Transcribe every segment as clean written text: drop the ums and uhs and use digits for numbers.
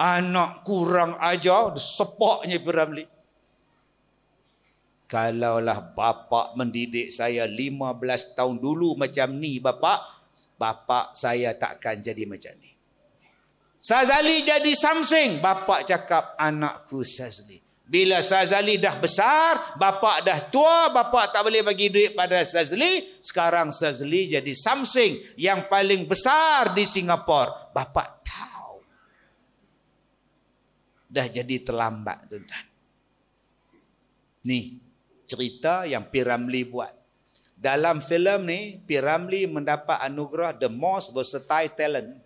Anak kurang ajar, sepaknya P. Ramlee. Kalaulah bapa mendidik saya 15 tahun dulu macam ni bapa saya takkan jadi macam ni. Sazali jadi Samsing, bapa cakap anakku Sazali. Bila Sazali dah besar, bapa dah tua, bapa tak boleh bagi duit pada Sazali. Sekarang Sazali jadi Samsing yang paling besar di Singapura. Bapa tahu. Dah jadi terlambat, tuan-tuan. Ni cerita yang P. Ramlee buat. Dalam filem ni, P. Ramlee mendapat anugerah The Most Versatile Talent.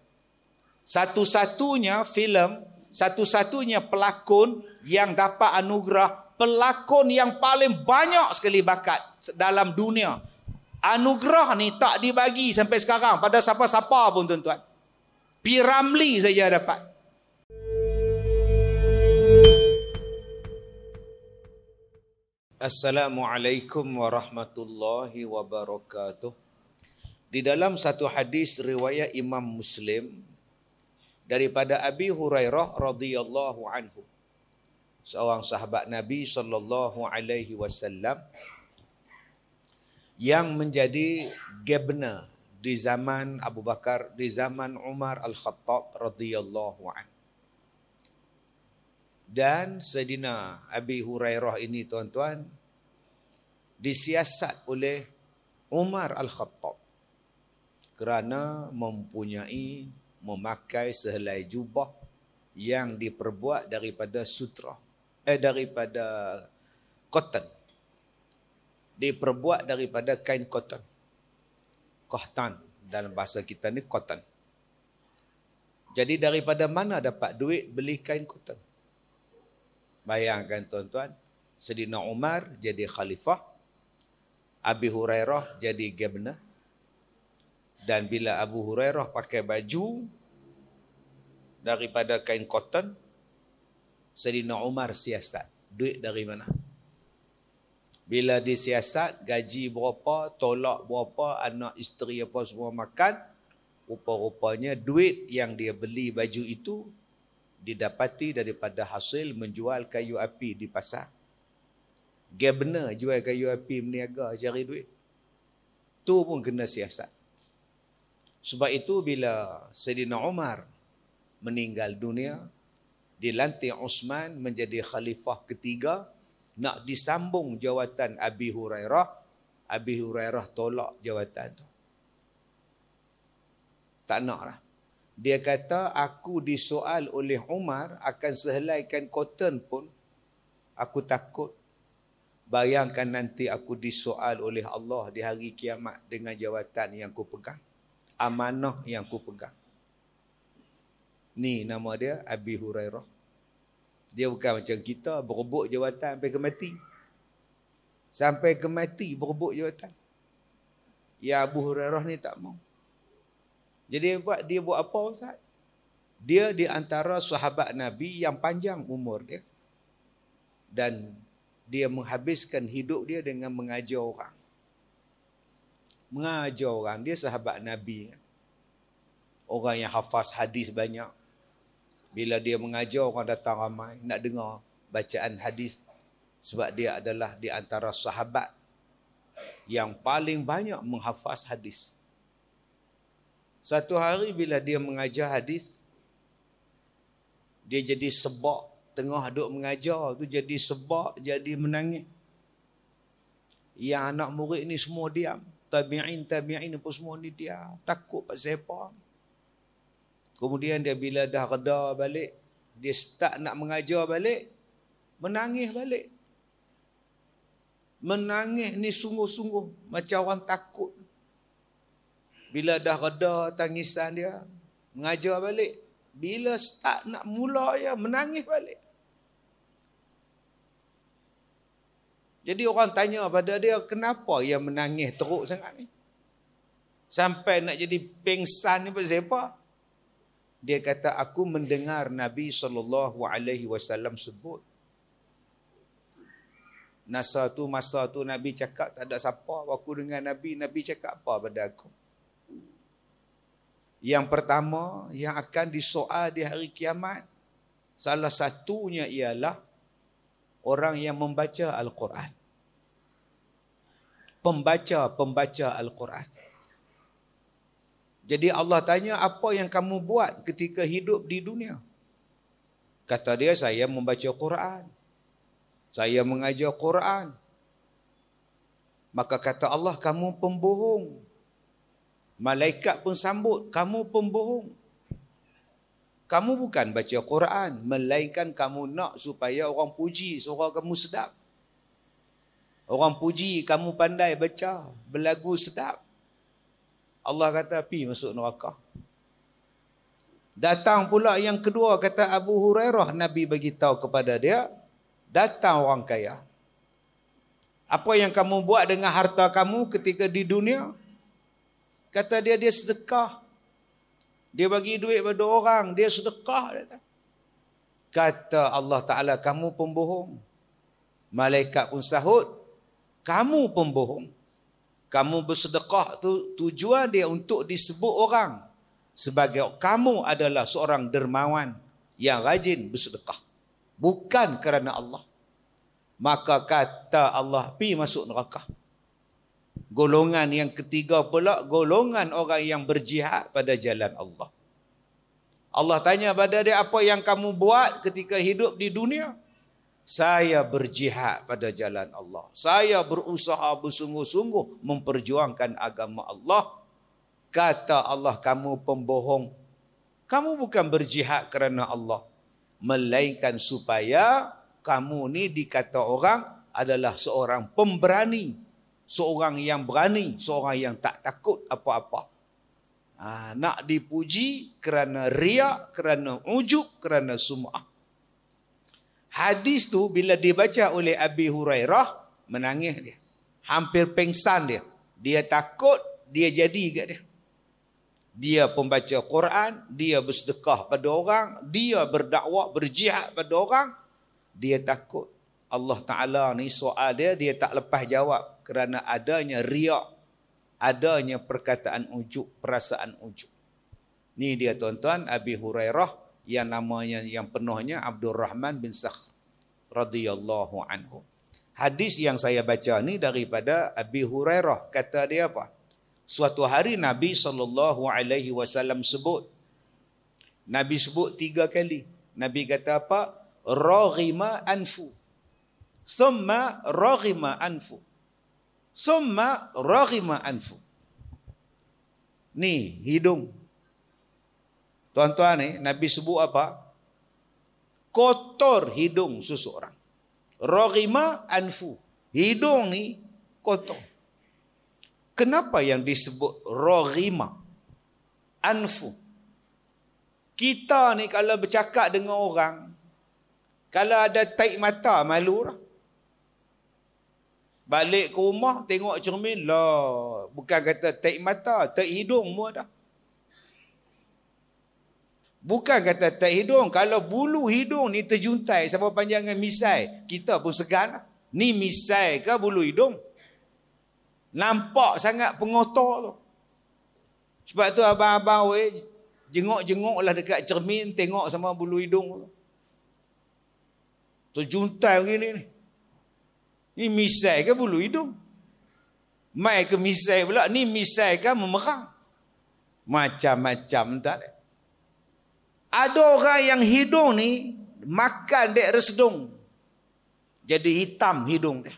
Satu-satunya filem, satu-satunya pelakon yang dapat anugerah pelakon yang paling banyak sekali bakat dalam dunia. Anugerah ni tak dibagi sampai sekarang pada siapa-siapa pun, tuan-tuan. P. Ramlee saja dapat. Assalamualaikum warahmatullahi wabarakatuh. Di dalam satu hadis riwayat Imam Muslim daripada Abi Hurairah radhiyallahu anhu, seorang sahabat Nabi sallallahu alaihi wasallam yang menjadi governor di zaman Abu Bakar, di zaman Umar Al-Khattab radhiyallahu anhu. Dan Sayyidina Abi Hurairah ini, tuan-tuan, disiasat oleh Umar Al-Khattab kerana memakai sehelai jubah yang diperbuat daripada sutra, daripada cotton. Diperbuat daripada kain cotton. Qahtan dalam bahasa kita ni cotton. Jadi daripada mana dapat duit beli kain cotton? Bayangkan, tuan-tuan, Sayyidina Umar jadi khalifah, Abi Hurairah jadi governor. Dan bila Abu Hurairah pakai baju daripada kain cotton, Sayyidina Umar siasat. Duit dari mana? Bila disiasat, gaji berapa, tolak berapa, anak isteri apa semua makan, rupa-rupanya duit yang dia beli baju itu didapati daripada hasil menjual kayu api di pasar. Governor jual kayu api berniaga cari duit. Tu pun kena siasat. Sebab itu bila Sayyidina Umar meninggal dunia, dilantik Uthman menjadi khalifah ketiga, nak disambung jawatan Abi Hurairah, Abi Hurairah tolak jawatan tu. Tak nak lah. Dia kata, aku disoal oleh Umar akan sehelaikan cotton pun, aku takut. Bayangkan nanti aku disoal oleh Allah di hari kiamat dengan jawatan yang ku pegang. Amanah yang ku pegang. Ni nama dia Abi Hurairah. Dia bukan macam kita berebut jawatan sampai ke mati. Sampai ke mati berebut jawatan. Ya Abu Hurairah ni tak mau. Jadi dia buat apa, Ustaz? Dia di antara sahabat Nabi yang panjang umur dia. Dan dia menghabiskan hidup dia dengan mengajar orang. Mengajar orang. Dia sahabat Nabi. Orang yang hafaz hadis banyak. Bila dia mengajar, orang datang ramai nak dengar bacaan hadis. Sebab dia adalah di antara sahabat yang paling banyak menghafaz hadis. Satu hari bila dia mengajar hadis, dia jadi sebab. Tengah duk mengajar tu jadi sebab, jadi menangis. Yang anak murid ni semua diam. Tabi'in apa semua ni diam. Takut pasal apa. Kemudian dia bila dah reda balik, dia start nak mengajar balik, menangis balik. Menangis ni sungguh-sungguh macam orang takut. Bila dah reda tangisan dia, mengajar balik. Bila start nak mula ya, menangis balik. Jadi orang tanya pada dia, kenapa ia menangis teruk sangat ni? Sampai nak jadi pengsan ni pasal apa? Dia kata, aku mendengar Nabi SAW sebut. Masa tu Nabi cakap tak ada siapa. Aku dengar Nabi cakap apa pada aku? Yang pertama, yang akan disoal di hari kiamat, Salah satunya ialah orang yang membaca Al-Quran. Pembaca Al-Quran. Jadi Allah tanya, apa yang kamu buat ketika hidup di dunia? Kata dia, saya membaca Quran. Saya mengajar Quran. Maka kata Allah, kamu pembohong. Malaikat pun sambut, kamu pembohong. Kamu bukan baca Quran, melainkan kamu nak supaya orang puji suara kamu sedap. Orang puji kamu pandai baca, berlagu sedap. Allah kata, pergi masuk neraka. Datang pula yang kedua, kata Abu Hurairah, Nabi bagi tahu kepada dia, datang orang kaya. Apa yang kamu buat dengan harta kamu ketika di dunia? Kata dia, dia sedekah. Dia bagi duit pada orang, dia sedekah. Kata Allah Ta'ala, kamu pembohong. Malaikat pun sahut, kamu pembohong. Kamu bersedekah tu tujuan dia untuk disebut orang sebagai kamu adalah seorang dermawan yang rajin bersedekah. Bukan kerana Allah. Maka kata Allah, pergi masuk neraka. Golongan yang ketiga pula, golongan orang yang berjihad pada jalan Allah. Allah tanya pada dia, apa yang kamu buat ketika hidup di dunia? Saya berjihad pada jalan Allah. Saya berusaha bersungguh-sungguh memperjuangkan agama Allah. Kata Allah, kamu pembohong. Kamu bukan berjihad kerana Allah, melainkan supaya kamu ni dikata orang adalah seorang pemberani. Seorang yang berani, seorang yang tak takut apa-apa. Nak dipuji kerana riak, kerana ujub, kerana sum'ah. Hadis tu bila dibaca oleh Abi Hurairah, menangis dia. Hampir pengsan dia. Dia takut, dia jadi kat dia. Dia pembaca Quran, dia bersedekah pada orang, dia berdakwah, berjihad pada orang. Dia takut. Allah Ta'ala ni soal dia tak lepas jawab kerana adanya riak, adanya perkataan ujub, perasaan ujub. Ni dia tuan-tuan, Abi Hurairah yang namanya yang penuhnya Abdul Rahman bin Sakhr radhiyallahu anhu. Hadis yang saya baca ni daripada Abi Hurairah. Kata dia apa? Suatu hari Nabi SAW sebut. Nabi sebut 3 kali. Nabi kata apa? Raghima anfu. Summa raghima anfu. Summa raghima anfu. Ni hidung. Tuan-tuan ni, Nabi sebut apa? Kotor hidung seseorang. Raghima anfu. Hidung ni kotor. Kenapa yang disebut raghima anfu? Kita ni kalau bercakap dengan orang, kalau ada taik mata, malu lah. Balik ke rumah, tengok cermin, lah. Bukan kata taik mata, taik hidung pun dah. Bukan kata taik hidung. Kalau bulu hidung ni terjuntai sampai panjangan misai, kita pun segan. Ni misai ke bulu hidung? Nampak sangat pengotor tu. Sebab tu abang-abang jenguk-jenguk lah dekat cermin, tengok sama bulu hidung tu. Terjuntai begini ni. Ni misai ke bulu hidung? Mai ke misai pula? Ni misai ke memerang? Macam-macam tak ada. Ada orang yang hidung ni makan dek resedung. Jadi hitam hidung dia.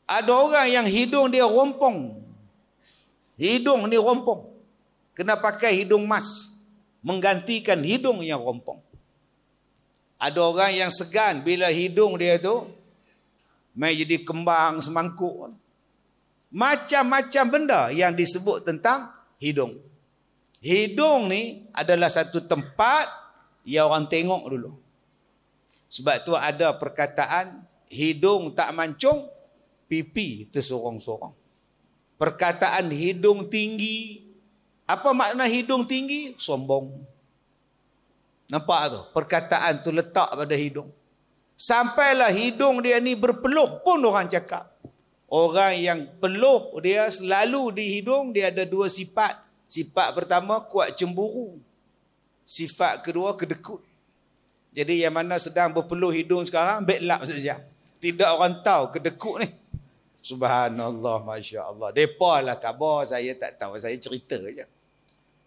Ada orang yang hidung dia rompong. Hidung ni rompong. Kena pakai hidung mas. Menggantikan hidung yang rompong. Ada orang yang segan bila hidung dia tu mai jadi kembang semangkuk. Macam-macam benda yang disebut tentang hidung. Hidung ni adalah satu tempat yang orang tengok dulu. Sebab tu ada perkataan hidung tak mancung, pipi tersorong-sorong. Perkataan hidung tinggi. Apa makna hidung tinggi? Sombong. Nampak tu? Perkataan tu letak pada hidung. Sampailah hidung dia ni berpeluh pun orang cakap. Orang yang peluh dia selalu di hidung, dia ada 2 sifat. Sifat pertama kuat cemburu. Sifat kedua kedekut. Jadi yang mana sedang berpeluh hidung sekarang, ambil lap saja. Tidak orang tahu kedekut ni. Subhanallah, Masya Allah. Mereka lah khabar, saya tak tahu. Saya cerita je.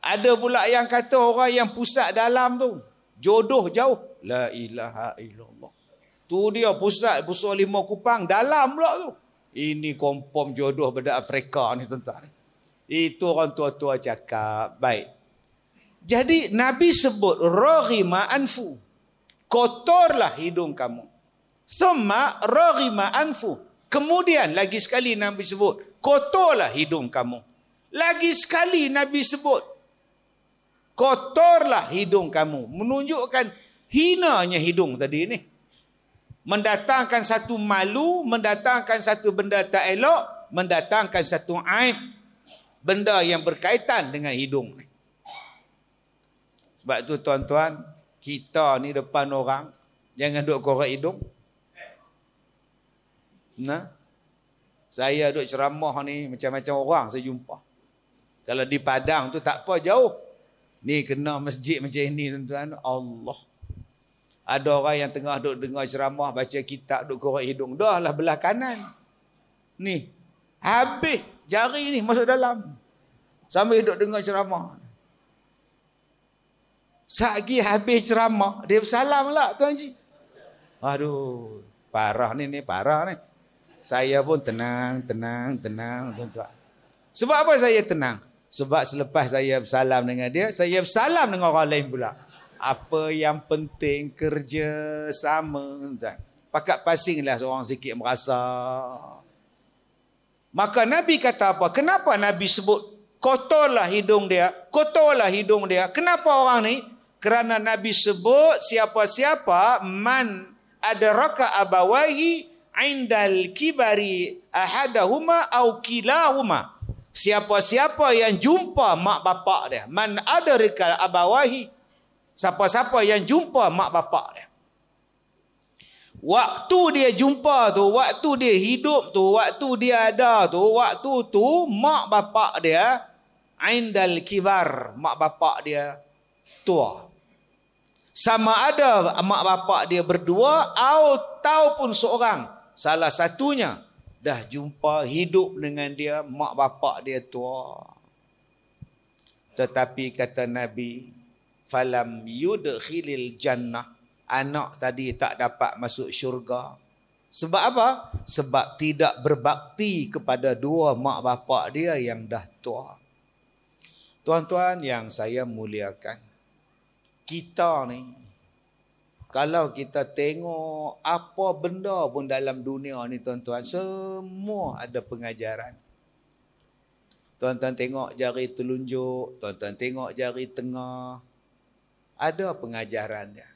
Ada pula yang kata orang yang pusat dalam tu, jodoh jauh. La ilaha illallah. Tu dia pusat besar 5 kupang, dalam pula tu. Ini kompom jodoh pada Afrika ni tuan-tuan. Itu orang tua-tua cakap. Baik. Jadi Nabi sebut, raghima anfu. Kotorlah hidung kamu. Summa raghima anfu. Kemudian lagi sekali Nabi sebut, kotorlah hidung kamu. Lagi sekali Nabi sebut, kotorlah hidung kamu. Menunjukkan hinanya hidung tadi ni. Mendatangkan satu malu, mendatangkan satu benda tak elok, mendatangkan satu aib. Benda yang berkaitan dengan hidung ni. Sebab tu tuan-tuan, kita ni depan orang, jangan duk korek hidung. Nah, saya duk ceramah ni macam-macam orang saya jumpa. Kalau di Padang tu tak apa, jauh. Ni kena masjid macam ini tuan-tuan. Allah. Ada orang yang tengah duk dengar ceramah, baca kitab, duk korek hidung. Dah lah belah kanan. Ni. Habis jari ni masuk dalam. Sambil duk dengar ceramah. Sagi habis ceramah, dia bersalam lah Tuan Haji. Aduh, parah ni parah ni. Saya pun tenang tuan-tuan. Sebab apa saya tenang? Sebab selepas saya bersalam dengan dia, saya bersalam dengan orang lain pula. Apa yang penting kerja sama tuan. Pakat pasinglah seorang sikit merasa. Maka Nabi kata apa? Kenapa Nabi sebut kotorlah hidung dia? Kotorlah hidung dia. Kenapa orang ni? Kerana Nabi sebut siapa-siapa man adraka abawahi indal kibari ahadahuma au kilahuma. Siapa-siapa yang jumpa mak bapak dia. Man adraka abawahi. Siapa-siapa yang jumpa mak bapak dia. Waktu dia jumpa tu, waktu dia hidup tu, waktu dia ada tu, waktu tu mak bapak dia indal kibar, mak bapak dia tua. Sama ada mak bapak dia berdua ataupun seorang, salah satunya dah jumpa hidup dengan dia, mak bapak dia tua. Tetapi kata Nabi, falam yudkhilil jannah, anak tadi tak dapat masuk syurga. Sebab apa? Sebab tidak berbakti kepada dua mak bapak dia yang dah tua. Tuan-tuan yang saya muliakan, kita ni, kalau kita tengok apa benda pun dalam dunia ni tuan-tuan, semua ada pengajaran. Tuan-tuan tengok jari telunjuk, tuan-tuan tengok jari tengah, ada pengajaran dia.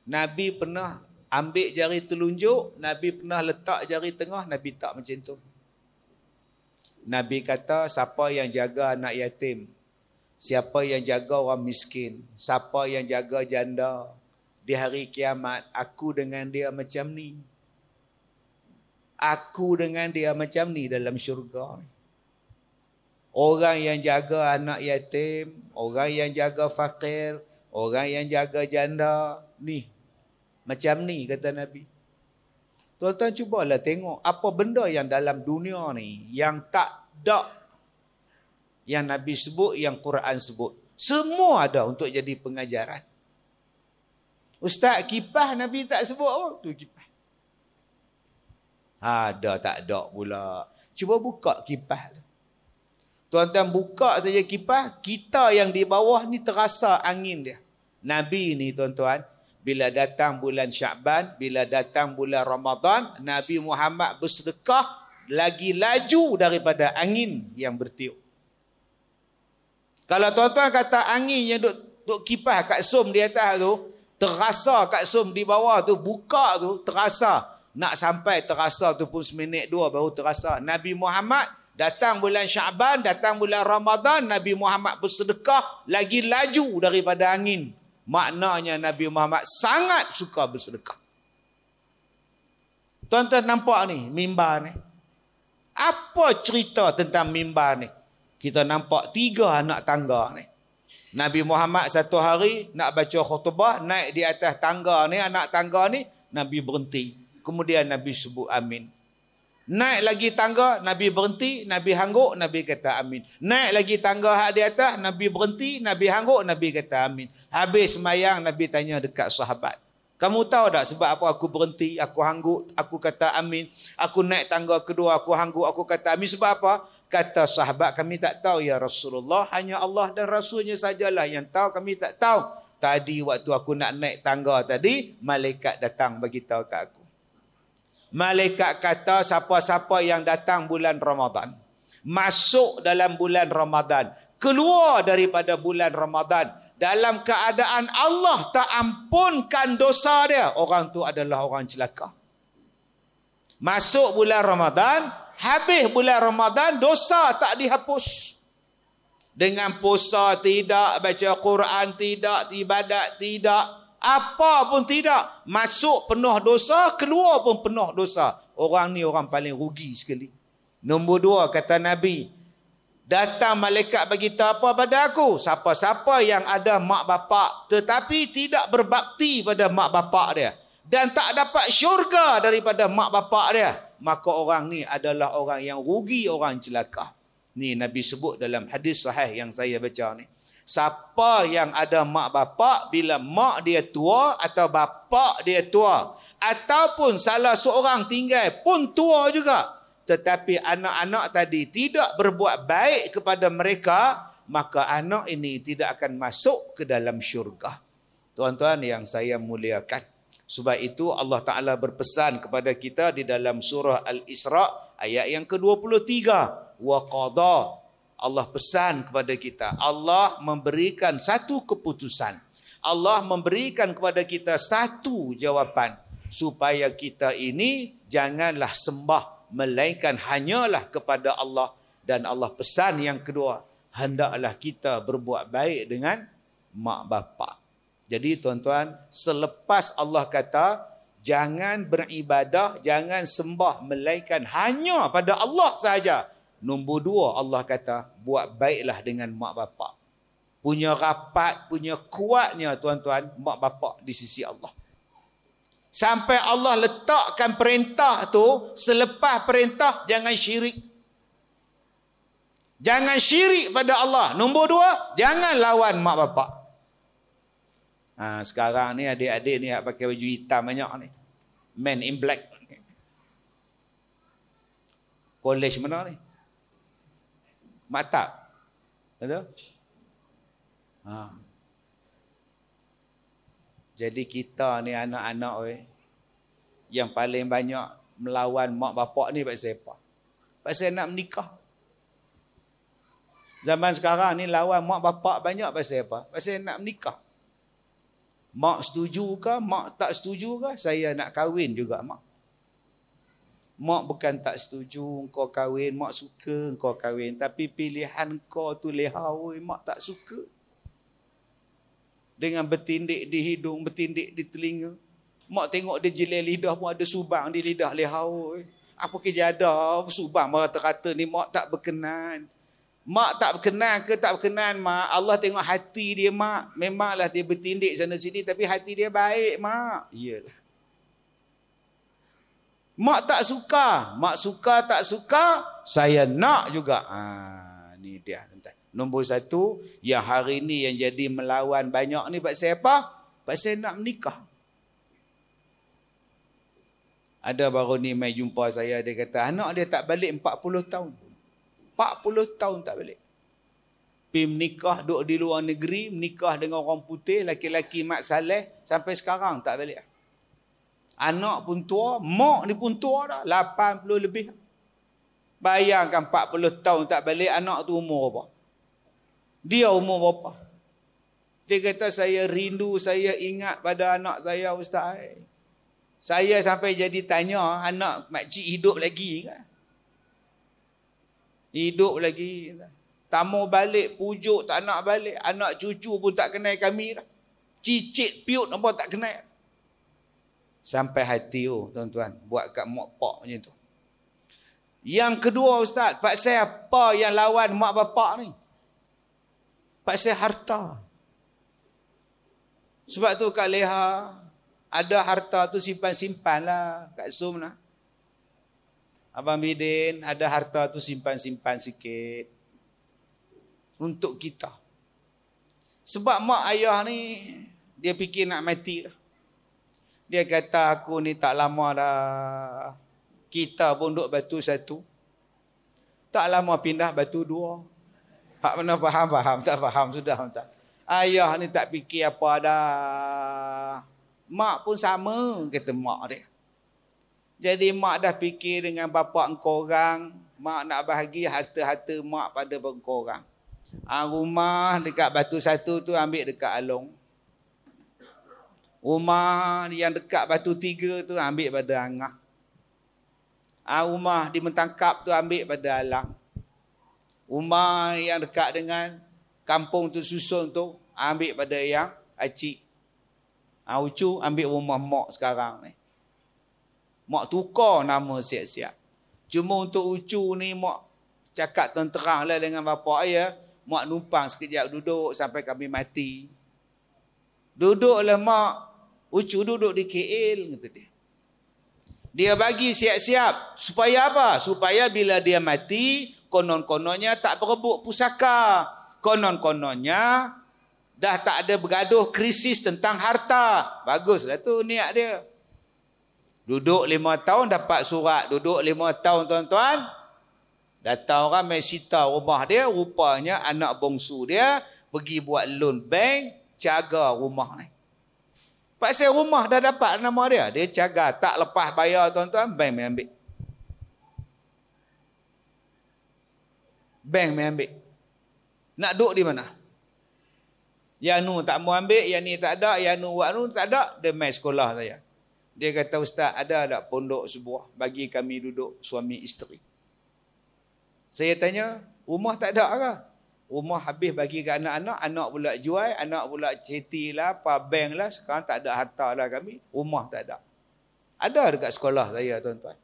Nabi pernah ambil jari telunjuk, Nabi pernah letak jari tengah, Nabi tak macam tu. Nabi kata, siapa yang jaga anak yatim, siapa yang jaga orang miskin, siapa yang jaga janda, di hari kiamat, aku dengan dia macam ni. Aku dengan dia macam ni dalam syurga. Orang yang jaga anak yatim, orang yang jaga fakir, orang yang jaga janda, ni. Macam ni kata Nabi. Tuan-tuan cubalah tengok apa benda yang dalam dunia ni yang tak ada yang Nabi sebut, yang Quran sebut. Semua ada untuk jadi pengajaran. Ustaz, kipas Nabi tak sebut apa? Tu kipas. Ada tak ada pula. Cuba buka kipas tu. Tuan-tuan buka saja kipas, kita yang di bawah ni terasa angin dia. Nabi ni tuan-tuan, bila datang bulan Sya'ban, bila datang bulan Ramadan, Nabi Muhammad bersedekah lagi laju daripada angin yang bertiup. Kalau tuan-tuan kata angin yang duk kipas kat som di atas tu, terasa kat som di bawah tu, buka tu, terasa. Nak sampai terasa tu pun seminit dua baru terasa. Nabi Muhammad datang bulan Sya'ban, datang bulan Ramadan, Nabi Muhammad bersedekah lagi laju daripada angin. Maknanya Nabi Muhammad sangat suka bersedekah. Tuan-tuan nampak ni, mimbar ni. Apa cerita tentang mimbar ni? Kita nampak 3 anak tangga ni. Nabi Muhammad satu hari nak baca khutbah, naik di atas tangga ni, anak tangga ni, Nabi berhenti. Kemudian Nabi sebut amin. Naik lagi tangga, Nabi berhenti, Nabi hangguk, Nabi kata amin. Naik lagi tangga hak di atas, Nabi berhenti, Nabi hangguk, Nabi kata amin. Habis semayang, Nabi tanya dekat sahabat, kamu tahu tak sebab apa aku berhenti, aku hangguk, aku kata amin. Aku naik tangga kedua, aku hangguk, aku kata amin. Sebab apa? Kata sahabat, kami tak tahu ya Rasulullah, hanya Allah dan Rasulnya sajalah yang tahu, kami tak tahu. Tadi waktu aku nak naik tangga tadi, malaikat datang bagi tahu kat aku. Malaikat kata siapa-siapa yang datang bulan Ramadan, masuk dalam bulan Ramadan, keluar daripada bulan Ramadan dalam keadaan Allah tak ampunkan dosa dia, orang tu adalah orang celaka. Masuk bulan Ramadan, habis bulan Ramadan, dosa tak dihapus. Dengan puasa tidak, baca Quran tidak, ibadat tidak, apa pun tidak. Masuk penuh dosa, keluar pun penuh dosa. Orang ni orang paling rugi sekali. Nombor dua, kata Nabi, datang malaikat beritahu apa pada aku? Siapa-siapa yang ada mak bapak tetapi tidak berbakti pada mak bapak dia dan tak dapat syurga daripada mak bapak dia, maka orang ni adalah orang yang rugi, orang celaka. Ni Nabi sebut dalam hadis sahih yang saya baca ni. Siapa yang ada mak bapak, bila mak dia tua atau bapak dia tua, ataupun salah seorang tinggal pun tua juga, tetapi anak-anak tadi tidak berbuat baik kepada mereka, maka anak ini tidak akan masuk ke dalam syurga. Tuan-tuan yang saya muliakan, sebab itu Allah Ta'ala berpesan kepada kita di dalam surah Al-Isra ayat yang ke-23. Wa qada, Allah pesan kepada kita, Allah memberikan satu keputusan, Allah memberikan kepada kita satu jawapan, supaya kita ini janganlah sembah melainkan hanyalah kepada Allah. Dan Allah pesan yang kedua, hendaklah kita berbuat baik dengan mak bapak. Jadi tuan-tuan, selepas Allah kata jangan beribadah, jangan sembah melainkan hanya pada Allah sahaja, nombor dua, Allah kata buat baiklah dengan mak bapak. Punya rapat, punya kuatnya tuan-tuan mak bapak di sisi Allah. Sampai Allah letakkan perintah tu, selepas perintah jangan syirik. Jangan syirik pada Allah. Nombor dua, jangan lawan mak bapak. Sekarang ni adik-adik ni yang pakai baju hitam banyak ni. Men in black. College mana ni? Maktab. Betul? Jadi kita ni anak-anak yang paling banyak melawan mak bapak ni pasal apa? Pasal nak menikah. Zaman sekarang ni lawan mak bapak banyak pasal apa? Pasal nak menikah. Mak setuju ke? Mak tak setuju ke? Saya nak kahwin juga mak. Mak bukan tak setuju kau kahwin, mak suka kau kahwin, tapi pilihan kau tu lehau, mak tak suka. Dengan bertindik di hidung, bertindik di telinga. Mak tengok dia jelil lidah pun ada subang di lidah lehau. Apa kerja ada subang merata-rata ni, mak tak berkenan. Mak tak berkenan ke tak berkenan mak, Allah tengok hati dia mak. Memanglah dia bertindik sana sini tapi hati dia baik mak. Iyalah. Mak tak suka, mak suka tak suka, saya nak juga. Ni dia. Nombor satu, yang hari ni yang jadi melawan banyak ni pasal apa? Pasal nak menikah. Ada baru ni mai jumpa saya, dia kata anak dia tak balik 40 tahun. 40 tahun tak balik. Pergi menikah, duduk di luar negeri, menikah dengan orang putih, laki-laki mak saleh, sampai sekarang tak balik. Anak pun tua, mak ni pun tua dah, 80 lebih. Bayangkan 40 tahun tak balik, anak tu umur apa? Dia umur berapa? Dia kata saya rindu, saya ingat pada anak saya ustaz. Saya sampai jadi tanya, anak makcik hidup lagi ke? Hidup lagi. Tamu balik, pujuk tak nak balik. Anak cucu pun tak kenal kami dah. Cicit piut apa tak kenal. Sampai hati tuan-tuan, buat kat mak pak macam tu. Yang kedua ustaz, pasal apa yang lawan mak bapak ni? Pasal harta. Sebab tu Kak Leha, ada harta tu simpan-simpan lah Kak Sum lah. Abang Bidin, ada harta tu simpan-simpan sikit. Untuk kita. Sebab mak ayah ni, dia fikir nak mati dah. Dia kata aku ni tak lama dah. Kita pun duduk batu satu. Tak lama pindah batu dua. Hak mana faham? Tak faham sudah. Tak. Ayah ni tak fikir apa dah. Mak pun sama, kata mak dia. Jadi mak dah fikir dengan bapa engkau orang. Mak nak bahagi harta-harta mak pada engkau orang. Rumah dekat batu satu tu ambil dekat Along. Rumah yang dekat batu tiga tu ambil pada Angah. Rumah di Mentangkap tu ambil pada Alang. Rumah yang dekat dengan kampung tu susun tu ambil pada yang Acik. Ucu ambil rumah mak sekarang ni. Mak tukar nama siap-siap. Cuma untuk Ucu ni mak cakap terang lah dengan bapa ayah. Mak numpang sekejap duduk sampai kami mati. Duduklah mak. Ucu duduk di KL, kata dia. Dia bagi siap-siap. Supaya apa? Supaya bila dia mati, konon-kononnya tak berebut pusaka. Konon-kononnya dah tak ada bergaduh krisis tentang harta. Baguslah tu niat dia. Duduk 5 tahun dapat surat. Duduk 5 tahun tuan-tuan. Datang orang main sita rumah dia. Rupanya anak bongsu dia pergi buat loan bank. Jaga rumah ni. Pasal rumah dah dapat nama dia. Dia jaga. Tak lepas bayar tuan-tuan. Bank main ambil. Bank main ambil. Nak duduk di mana? Yang nu tak mau ambil. Yang ni tak ada. Yang nu buat nu tak ada. Dia main sekolah saya. Dia kata, Ustaz, ada tak pondok sebuah bagi kami duduk suami isteri? Saya tanya, rumah tak ada ke? Rumah habis bagi ke anak-anak, anak pula jual, anak pula ceti lah, apa bank lah, sekarang tak ada harta lah kami, rumah tak ada. Ada dekat sekolah saya, tuan-tuan.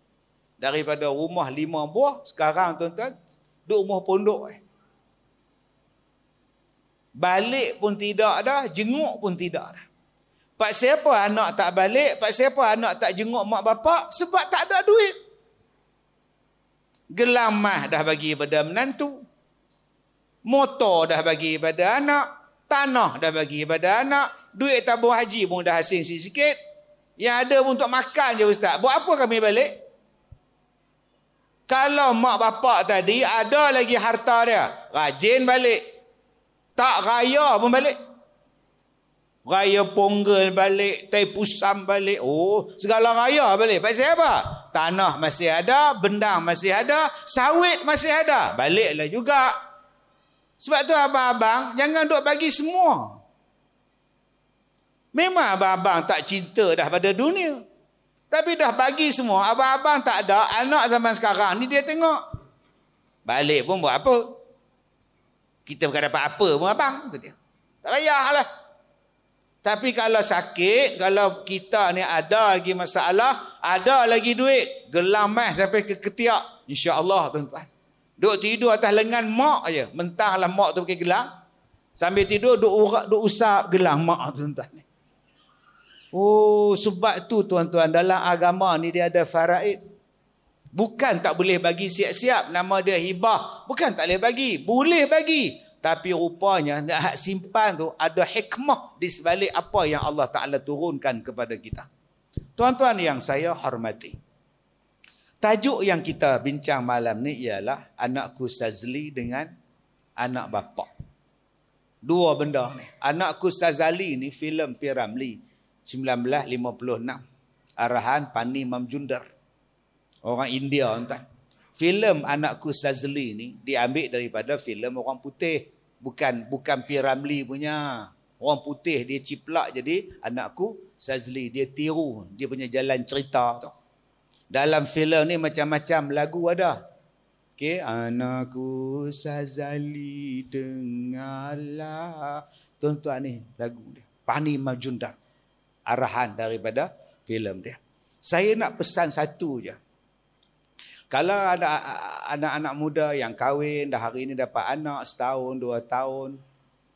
Daripada rumah 5 buah, sekarang tuan-tuan, duduk rumah pondok. Balik pun tidak dah, jenguk pun tidak dah. Pak siapa anak tak balik? Pak siapa anak tak jenguk mak bapak? Sebab tak ada duit. Gelang mah dah bagi pada menantu. Motor dah bagi pada anak. Tanah dah bagi pada anak. Duit tabung haji pun dah asing sikit. Yang ada untuk makan je Ustaz. Buat apa kami balik? Kalau mak bapak tadi ada lagi harta dia, rajin balik. Tak raya pun balik. Raya Ponggel balik, Taipusam balik. Oh, segala raya balik. Pasal apa? Tanah masih ada, bendang masih ada, sawit masih ada. Baliklah juga. Sebab tu abang-abang, jangan duk bagi semua. Memang abang-abang tak cinta dah pada dunia. Tapi dah bagi semua. Abang-abang tak ada, anak zaman sekarang ni dia tengok. Balik pun buat apa? Kita bukan dapat apa pun abang. Tak payahlah. Tapi kalau sakit, kalau kita ni ada lagi masalah, ada lagi duit, gelang mas sampai ke ketiak, insya-Allah tuan-tuan. Duk tidur atas lengan mak aja, mentanglah mak tu pakai gelang. Sambil tidur duk usap gelang mak tuan-tuan. Oh, sebab tu tuan-tuan dalam agama ni dia ada faraid. Bukan tak boleh bagi siap-siap, nama dia hibah. Bukan tak boleh bagi, boleh bagi. Tapi rupanya nak simpan tu ada hikmah di sebalik apa yang Allah Ta'ala turunkan kepada kita. Tuan-tuan yang saya hormati. Tajuk yang kita bincang malam ni ialah Anakku Sazli dengan anak bapa. Dua benda ni. Anakku Sazali ni filem P. Ramlee 1956. Arahan Pani Mamjundar. Orang India tuan. Filem Anakku Sazli ni diambil daripada filem orang putih. Bukan P. Ramlee punya. Orang putih dia ciplak jadi Anakku Sazli. Dia tiru. Dia punya jalan cerita tu. Dalam filem ni macam-macam lagu ada. Okay. Anakku Sazali dengarlah. Tuan-tuan ni lagu dia. Pani Mamjundar. Arahan daripada filem dia. Saya nak pesan satu je. Kalau ada anak-anak muda yang kahwin dah hari ini dapat anak setahun, 2 tahun.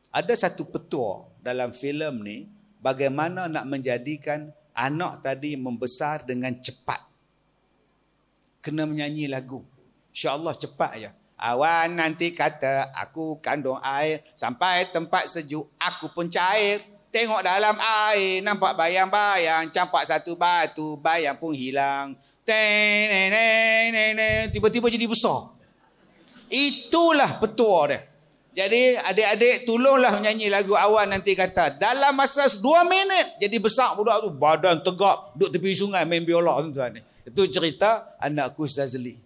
Ada satu petua dalam filem ni bagaimana nak menjadikan anak tadi membesar dengan cepat. Kena menyanyi lagu. InsyaAllah cepat je. Awan nanti kata aku kandung air, sampai tempat sejuk aku pun cair. Tengok dalam air nampak bayang-bayang, campak satu batu bayang pun hilang. Tiba-tiba jadi besar. Itulah petua dia. Jadi adik-adik tolonglah menyanyi lagu Awan nanti kata. Dalam masa 2 minit jadi besar budak tu, badan tegak, duduk tepi sungai main biola tuan-tuan. Itu cerita anakku Zazli.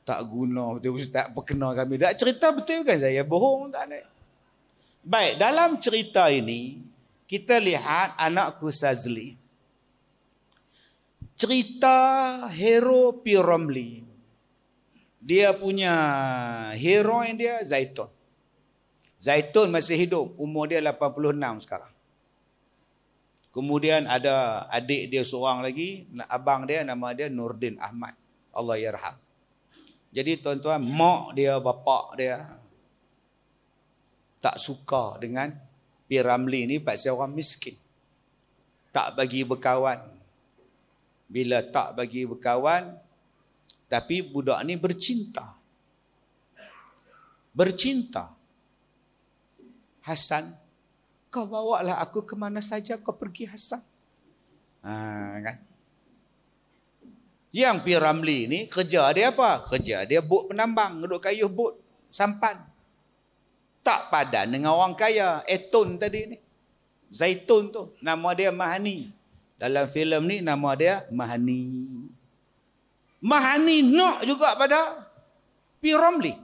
Tak guna betul Ustaz perkenal kami. Tak cerita betul kan saya bohong tak ada. Baik, dalam cerita ini kita lihat anakku Zazli. Cerita hero P. Ramlee. Dia punya hero yang dia Zaitun. Zaitun masih hidup, umur dia 86 sekarang. Kemudian ada adik dia seorang lagi, abang dia nama dia Nurdin Ahmad. Allah yarham. Jadi tuan-tuan, mak dia, bapak dia tak suka dengan P. Ramlee ni pasal orang miskin. Tak bagi berkawan. Bila tak bagi berkawan, tapi budak ni bercinta. Bercinta. Hasan, kau bawalah aku ke mana saja kau pergi Hasan. Kan? Yang P. Ramlee ni kerja dia apa? Kerja dia bot penambang, duduk kayuh bot sampan. Tak padan dengan orang kaya. Etun tadi ni. Zaitun tu. Nama dia Mahani. Dalam filem ni nama dia Mahani. Mahani nak juga pada P. Ramlee.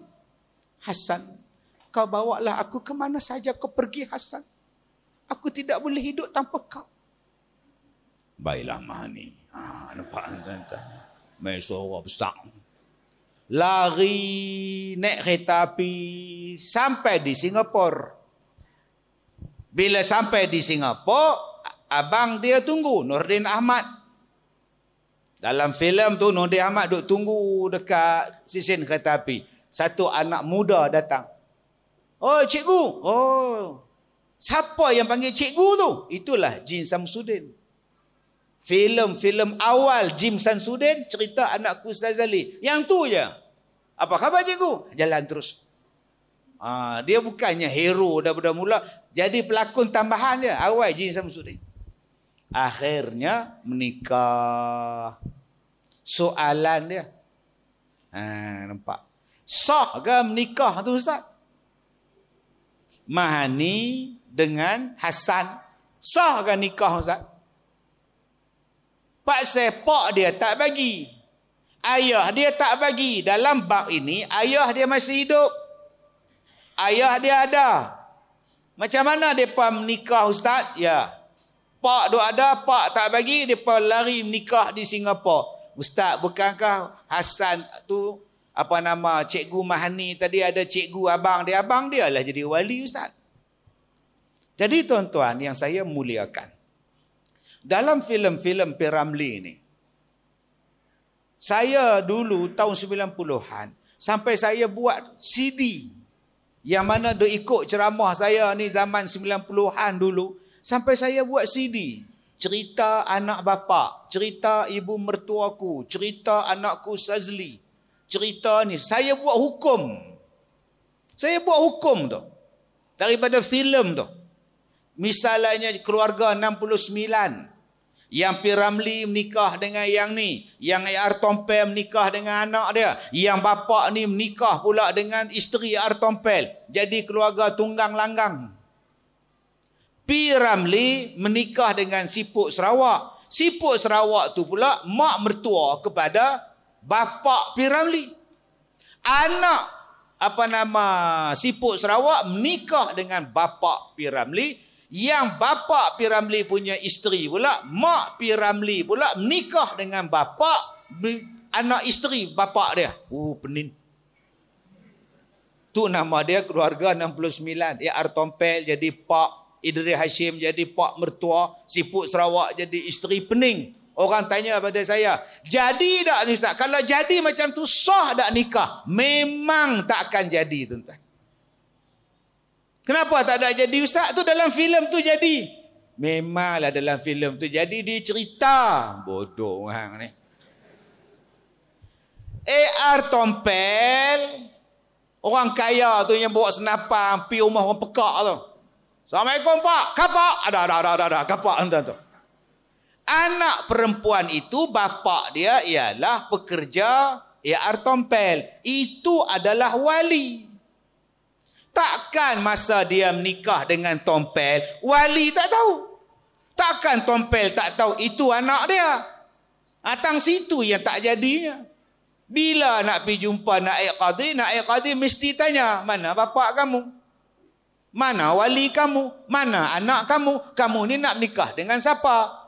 Hasan, kau bawalah aku ke mana saja kau pergi Hasan. Aku tidak boleh hidup tanpa kau. Baiklah Mahani. Nampak tuan-tuan. Main suara besar. Lari naik kereta api sampai di Singapura. Bila sampai di Singapura, abang dia tunggu, Nurdin Ahmad. Dalam filem tu Nurdin Ahmad duk tunggu dekat stesen kereta api. Satu anak muda datang. Oh, cikgu. Oh. Siapa yang panggil cikgu tu? Itulah Jim Samsudin. Filem awal Jim Samsudin cerita anakku Zazli. Yang tu je. Apa khabar cikgu? Jalan terus. Dia bukannya hero daripada mula. Jadi pelakon tambahan dia. Awal Jim Samsudin. Akhirnya menikah. Soalan dia. Nampak. Sah ke menikah tu Ustaz? Mahani dengan Hasan. Sah ke nikah Ustaz? Pak sepak dia tak bagi. Ayah dia tak bagi. Dalam bab ini, ayah dia masih hidup. Ayah dia ada. Macam mana mereka menikah Ustaz? Ya. Pak duk ada, pak tak bagi, mereka lari menikah di Singapura. Ustaz, bukankah Hasan tu, apa nama, cikgu Mahani tadi ada cikgu abang dia lah jadi wali Ustaz. Jadi tuan-tuan yang saya muliakan. Dalam filem-filem P. Ramlee ni, saya dulu tahun 90-an, sampai saya buat CD, yang mana dia ikut ceramah saya ni zaman 90-an dulu, sampai saya buat CD. Cerita anak bapa, cerita ibu mertuaku, cerita anakku Zazli. Cerita ni, saya buat hukum. Saya buat hukum tu. Daripada filem tu. Misalnya keluarga 69. Yang P. Ramlee menikah dengan yang ni. Yang A.R. Tompel menikah dengan anak dia. Yang bapa ni menikah pula dengan isteri A.R. Tompel. Jadi keluarga tunggang langgang. P. Ramlee menikah dengan Siput Sarawak. Siput Sarawak tu pula mak mertua kepada bapa P. Ramlee. Anak Siput Sarawak menikah dengan bapa P. Ramlee. Yang bapa P. Ramlee punya isteri pula, mak P. Ramlee pula menikah dengan bapa anak isteri bapa dia. Penin. Tu nama dia keluarga 69. A.R. Tompel jadi pak, Idris Hashim jadi pak mertua, Siput Sarawak jadi isteri pening. Orang tanya pada saya, jadi tak ni Ustaz? Kalau jadi macam tu sah tak nikah? Memang tak akan jadi tuan-tuan. Kenapa tak ada jadi Ustaz? Tu dalam filem tu jadi. Memanglah dalam filem tu. Jadi dia cerita. Bodoh orang ni. AR Tompel, orang kaya tu yang bawa senapan pergi rumah orang pekak tu. Assalamualaikum Pak. Kapak. Ada. Kapak tu. Anak perempuan itu bapa dia ialah pekerja AR Tompel. Itu adalah wali. Takkan masa dia menikah dengan Tompel, wali tak tahu. Takkan Tompel tak tahu itu anak dia. Tang situ yang tak jadinya. Bila nak pergi jumpa naib qadi mesti tanya, mana bapa kamu? Mana wali kamu? Mana anak kamu? Kamu ni nak nikah dengan siapa?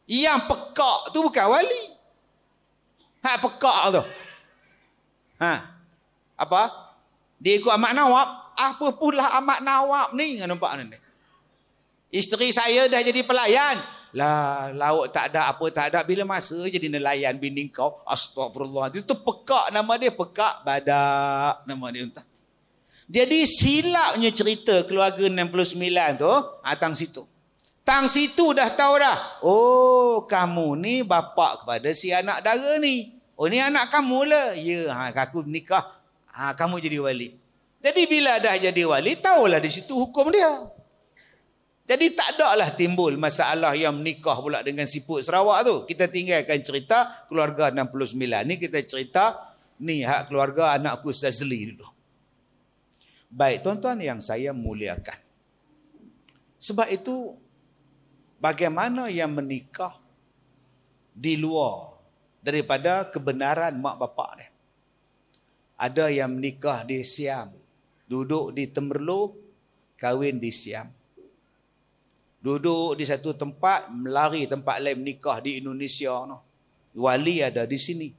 Yang pekak tu bukan wali. Hak pekak tu. Apa? Dia ikut Ahmad Nawab. Apa pula Ahmad Nawab ni? Nampak ni? Isteri saya dah jadi pelayan. Lah, lauk tak ada, apa tak ada. Bila masa jadi nelayan bini kau. Astagfirullah. Itu pekak nama dia. Pekak badak nama dia. Entah. Jadi silapnya cerita keluarga 69 tu. Tang situ. Tang situ dah tahu dah. Oh, kamu ni bapa kepada si anak dara ni. Oh, ni anak kamu lah. Ya, aku nikah. Kamu jadi wali. Jadi bila dah jadi wali, tahulah di situ hukum dia. Jadi tak ada lah timbul masalah yang menikah pula dengan siput Sarawak tu. Kita tinggalkan cerita keluarga 69. Ni kita cerita ni hak keluarga anakku Sazli dulu. Baik, tuan-tuan yang saya muliakan. Sebab itu bagaimana yang menikah di luar daripada kebenaran mak bapak dia. Ada yang menikah di Siam, duduk di Temerloh, kahwin di Siam. Duduk di satu tempat, melari tempat lain menikah di Indonesia. No. Wali ada di sini.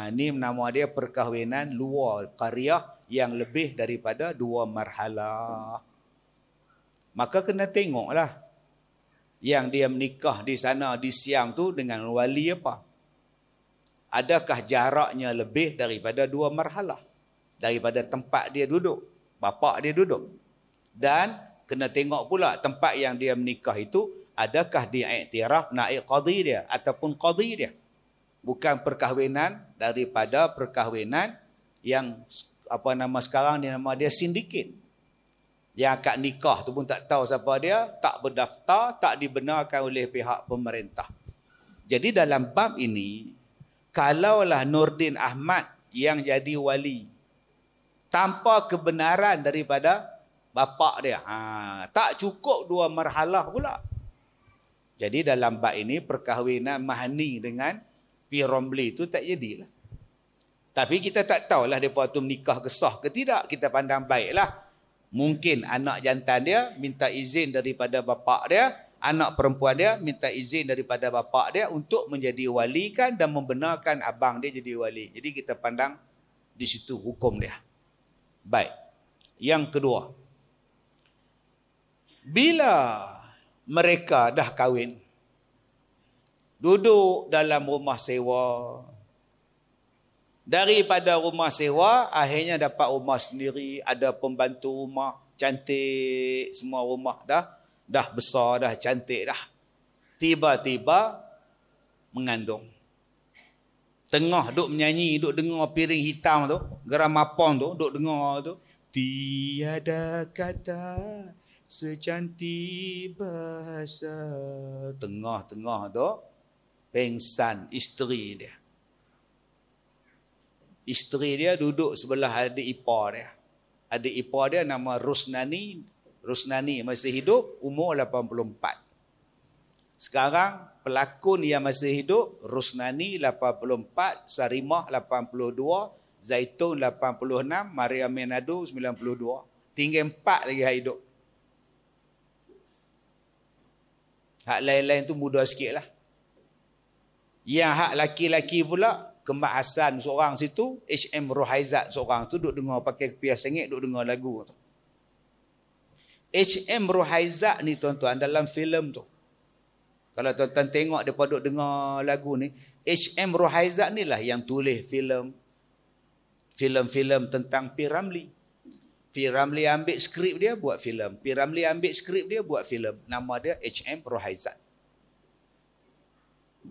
Ini nama dia perkahwinan luar qaryah yang lebih daripada 2 marhalah. Maka kena tengoklah yang dia menikah di sana di Siam tu dengan wali apa. Adakah jaraknya lebih daripada 2 marhalah? Daripada tempat dia duduk, bapak dia duduk. Dan kena tengok pula tempat yang dia menikah itu adakah dia iktiraf naib qadi dia ataupun qadi dia. Bukan perkahwinan daripada perkahwinan yang sekarang nama dia sindiket. Yang akad nikah tu pun tak tahu siapa dia, tak berdaftar, tak dibenarkan oleh pihak pemerintah. Jadi dalam bab ini, kalaulah Nordin Ahmad yang jadi wali tanpa kebenaran daripada bapak dia, tak cukup 2 marhalah pula. Jadi dalam bab ini perkahwinan Mahni dengan P. Romli itu tak jadilah. Tapi kita tak tahulah mereka tu menikah kesah ke tidak. Kita pandang baiklah. Mungkin anak jantan dia minta izin daripada bapak dia, anak perempuan dia minta izin daripada bapak dia untuk menjadi wali kan dan membenarkan abang dia jadi wali. Jadi kita pandang di situ hukum dia. Baik. Yang kedua, bila mereka dah kahwin, duduk dalam rumah sewa, daripada rumah sewa akhirnya dapat rumah sendiri, ada pembantu rumah, cantik semua rumah dah besar, dah cantik dah. Tiba-tiba mengandung. Tengah duk menyanyi, duk dengar piring hitam tu, gramafon tu, duk dengar tu, tiada kata secantik bahasa. Tengah-tengah tu pengsan isteri dia. Isteri dia duduk sebelah adik ipar dia. Adik ipar dia nama Rusnani. Rusnani masih hidup, umur 84. Sekarang pelakon yang masih hidup, Rusnani 84, Sarimah 82, Zaitun 86, Maria Menado 92. Tinggal 4 lagi yang hidup. Hak lain-lain tu muda sikit lah. Yang hak laki-laki pula, Kemah Hasan seorang situ, HM Rohaizat seorang tu, duk dengar pakai kepiah sengit, duk dengar lagu tu. HM Rohaizat ni tuan-tuan dalam filem tu. Kalau tuan-tuan tengok mereka duk dengar lagu ni, HM Rohaizat ni lah yang tulis filem tentang P. Ramlee. P. Ramlee ambil skrip dia, buat filem. P. Ramlee ambil skrip dia, buat filem. Nama dia H.M. Rohaizat.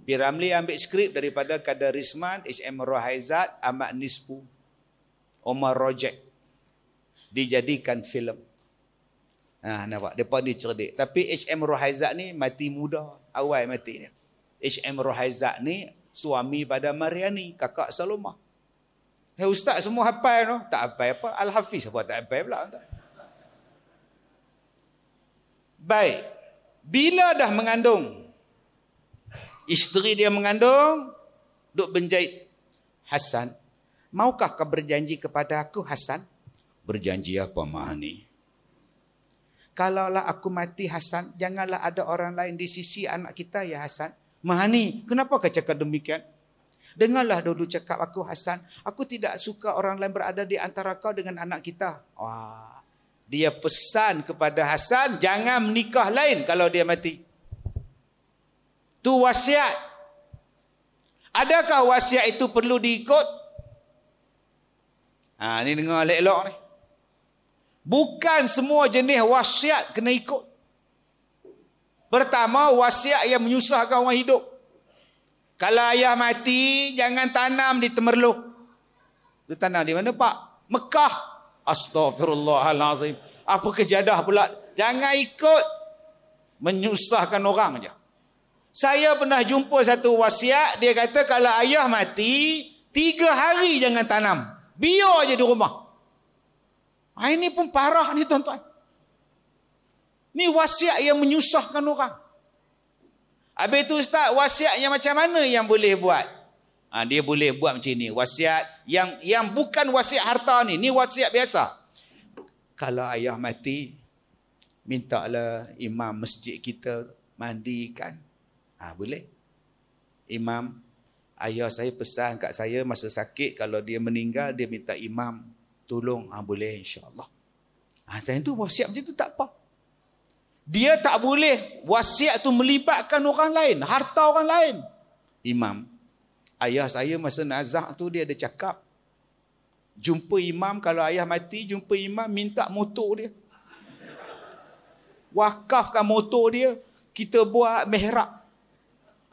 P. Ramlee ambil skrip daripada Qadarisman, H.M. Rohaizat, Ahmad Nispu, Omar Rojek. Dijadikan filem. Nampak? Mereka ni cerdik. Tapi H.M. Rohaizat ni mati muda. Awal mati dia. H.M. Rohaizat ni suami pada Mariani, kakak Salomah. Ustaz semua hafal no? Tak hafal apa? Al-Hafiz apa tak hafal pula? Baik. Bila dah mengandung, isteri dia mengandung, duk benjait. Hasan, maukah kau berjanji kepada aku, Hasan? Berjanji apa, Mahani? Kalaulah aku mati, Hasan, janganlah ada orang lain di sisi anak kita, ya Hasan. Mahani, kenapa kau cakap demikian? Dengarlah dulu cakap aku, Hasan. Aku tidak suka orang lain berada di antara kau dengan anak kita. Wah, dia pesan kepada Hasan, jangan menikah lain kalau dia mati. Tu wasiat. Adakah wasiat itu perlu diikut? Ni dengar elok-elok ni. Bukan semua jenis wasiat kena ikut. Pertama, wasiat yang menyusahkan orang hidup. Kalau ayah mati, jangan tanam di Temerloh. Itu tanam di mana, Pak? Mekah. Astaghfirullahalazim. Apa kejadah pula? Jangan ikut. Menyusahkan orang je. Saya pernah jumpa satu wasiat. Dia kata kalau ayah mati, 3 hari jangan tanam. Biar je di rumah. Ini pun parah ni tuan-tuan. Ni wasiat yang menyusahkan orang. Habis tu Ustaz, wasiat yang macam mana yang boleh buat? Dia boleh buat macam ni. Wasiat yang bukan wasiat harta ni. Ni wasiat biasa. Kalau ayah mati, mintalah imam masjid kita mandikan. Boleh. Imam, ayah saya pesan kat saya masa sakit, kalau dia meninggal, dia minta imam tolong. Boleh, insyaAllah. Macam tu wasiat macam tu tak apa. Dia tak boleh wasiat tu melibatkan orang lain, harta orang lain. Imam, ayah saya masa nazak tu dia ada cakap, jumpa imam, kalau ayah mati, jumpa imam, minta motor dia. Wakafkan motor dia, kita buat mihrab.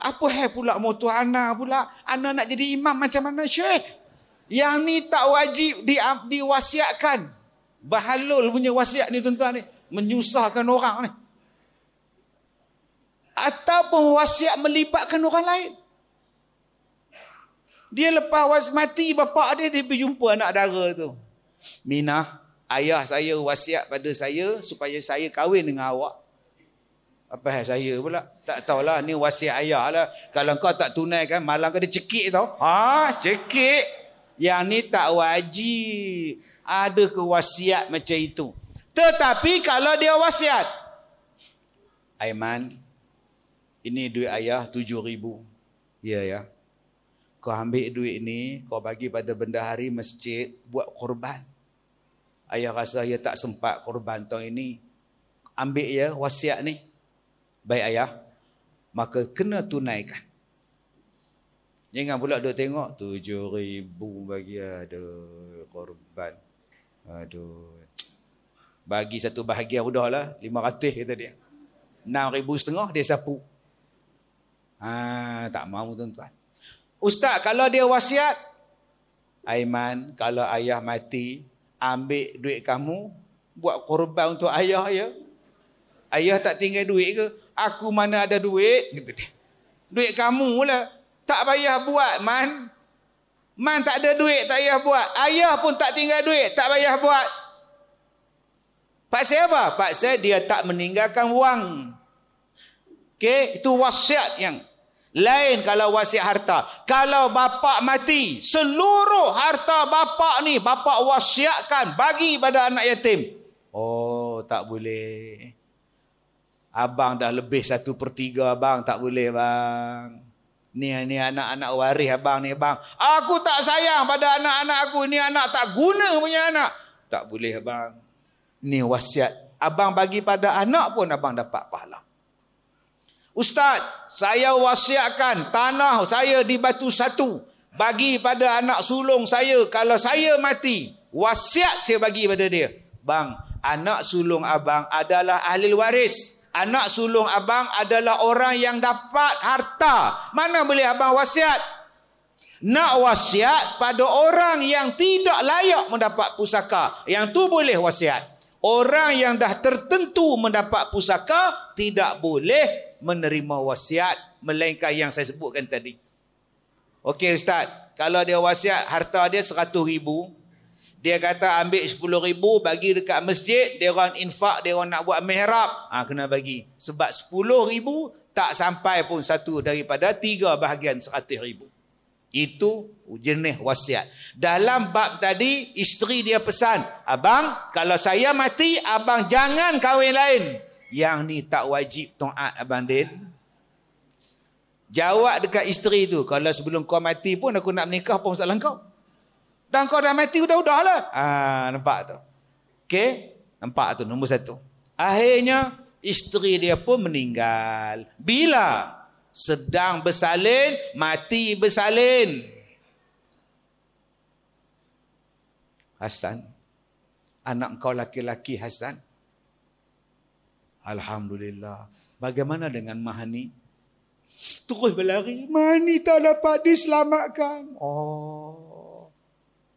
Apa pula motor anak pula? Anak nak jadi imam macam mana, Syekh? Yang ni tak wajib diwasiatkan. Bahalul punya wasiat ni tuan-tuan ni. Menyusahkan orang ni. Ataupun wasiat melibatkan orang lain. Dia lepas mati bapak dia pergi jumpa anak dara tu. Minah, ayah saya wasiat pada saya supaya saya kahwin dengan awak. Apa saya pula? Tak tahulah, ni wasiat ayah lah. Kalau kau tak tunaikan, malam kau dia cekik tau. Cekik. Yang ni tak wajib. Ada ke wasiat macam itu? Tetapi kalau dia wasiat, Aiman, ini duit ayah 7,000. Ya. Kau ambil duit ni, kau bagi pada bendahari masjid, buat korban. Ayah rasa ayah tak sempat korban tahun ini. Ambil ya wasiat ni. Baik ayah, maka kena tunaikan. Jangan pula duk tengok 7,000 bagi ada korban. Aduh. Bagi satu bahagian udahlah, 500 kata dia. 6,500 dia sapu. Tak mahu tuan-tuan. Ustaz, kalau dia wasiat, Aiman, kalau ayah mati, ambil duit kamu, buat korban untuk ayah ya. Ayah tak tinggal duit ke? Aku mana ada duit? Gitu dia. Duit kamu lah. Tak payah buat, Man. Man tak ada duit, tak payah buat. Ayah pun tak tinggal duit, tak payah buat. Pasal apa? Pasal dia tak meninggalkan wang. Okey, itu wasiat yang lain. Kalau wasiat harta, kalau bapak mati, seluruh harta bapak ni bapak wasiatkan bagi pada anak yatim. Tak boleh. Abang dah lebih 1/3 abang, tak boleh bang. Ni anak-anak waris abang ni bang. Aku tak sayang pada anak-anak aku. Ni anak tak guna punya anak. Tak boleh abang. Ni wasiat. Abang bagi pada anak pun abang dapat pahala. Ustaz, saya wasiatkan tanah saya di Batu Satu. Bagi pada anak sulung saya. Kalau saya mati, wasiat saya bagi pada dia. Bang, anak sulung abang adalah ahli waris. Anak sulung abang adalah orang yang dapat harta. Mana boleh abang wasiat? Nak wasiat pada orang yang tidak layak mendapat pusaka. Yang tu boleh wasiat. Orang yang dah tertentu mendapat pusaka tidak boleh menerima wasiat melainkan yang saya sebutkan tadi. Okey Ustaz, kalau dia wasiat harta dia 100,000, dia kata ambil 10,000 bagi dekat masjid, dia orang infak, dia orang nak buat mihrab, kena bagi. Sebab 10,000 tak sampai pun satu daripada 3 bahagian 100,000. Itu jenis wasiat. Dalam bab tadi, isteri dia pesan, abang, kalau saya mati, abang jangan kahwin lain. Yang ni tak wajib taat abang Din. Jawab dekat isteri tu, kalau sebelum kau mati pun aku nak menikah pun masalah kau. Dan kau dah mati udah-udah lah. Nampak tu. Okey? Nampak tu, nombor 1. Akhirnya, isteri dia pun meninggal. Bila? Sedang bersalin, mati bersalin. Hasan, anak kau laki-laki Hasan. Alhamdulillah. Bagaimana dengan Mahani? Terus berlari. Mahani tak dapat diselamatkan.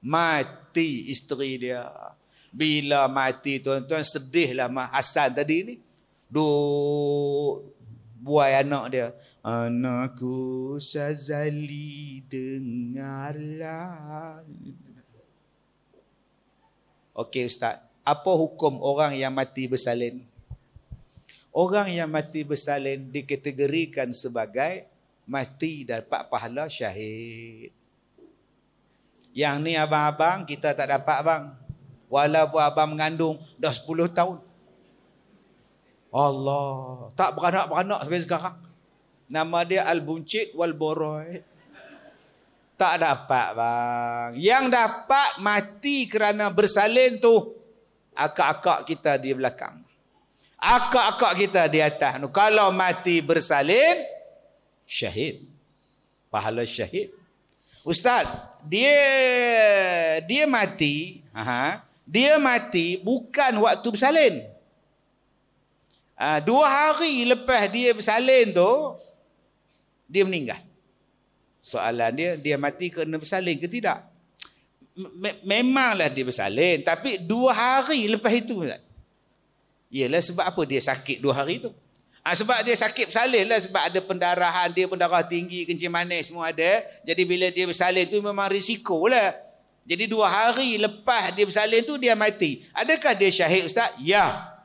Mati isteri dia. Bila mati tuan-tuan, sedihlah Hasan tadi ni. Buai anak dia. Anakku Syazali, dengarlah. Okey Ustaz, apa hukum orang yang mati bersalin? Orang yang mati bersalin dikategorikan sebagai mati dapat pahala syahid. Yang ni abang-abang kita tak dapat bang. Walaupun abang mengandung dah 10 tahun. Allah, tak beranak-beranak sampai sekarang. Nama dia Al-Buncit Wal-Boroid. Tak dapat bang. Yang dapat mati kerana bersalin tu akak-akak kita di belakang. Akak-akak kita di atas tu. Kalau mati bersalin, syahid. Pahala syahid. Ustaz, dia mati, dia mati bukan waktu bersalin. 2 hari lepas dia bersalin tu, dia meninggal. Soalan dia mati kerana bersalin ke tidak? Memanglah dia bersalin, tapi 2 hari lepas itu. Yalah sebab apa dia sakit 2 hari tu? Sebab dia sakit bersalin lah, sebab ada pendarahan, dia pendarah tinggi, kencing manis semua ada. Jadi bila dia bersalin tu memang risiko lah. Jadi 2 hari lepas dia bersalin tu dia mati. Adakah dia syahid Ustaz? Ya.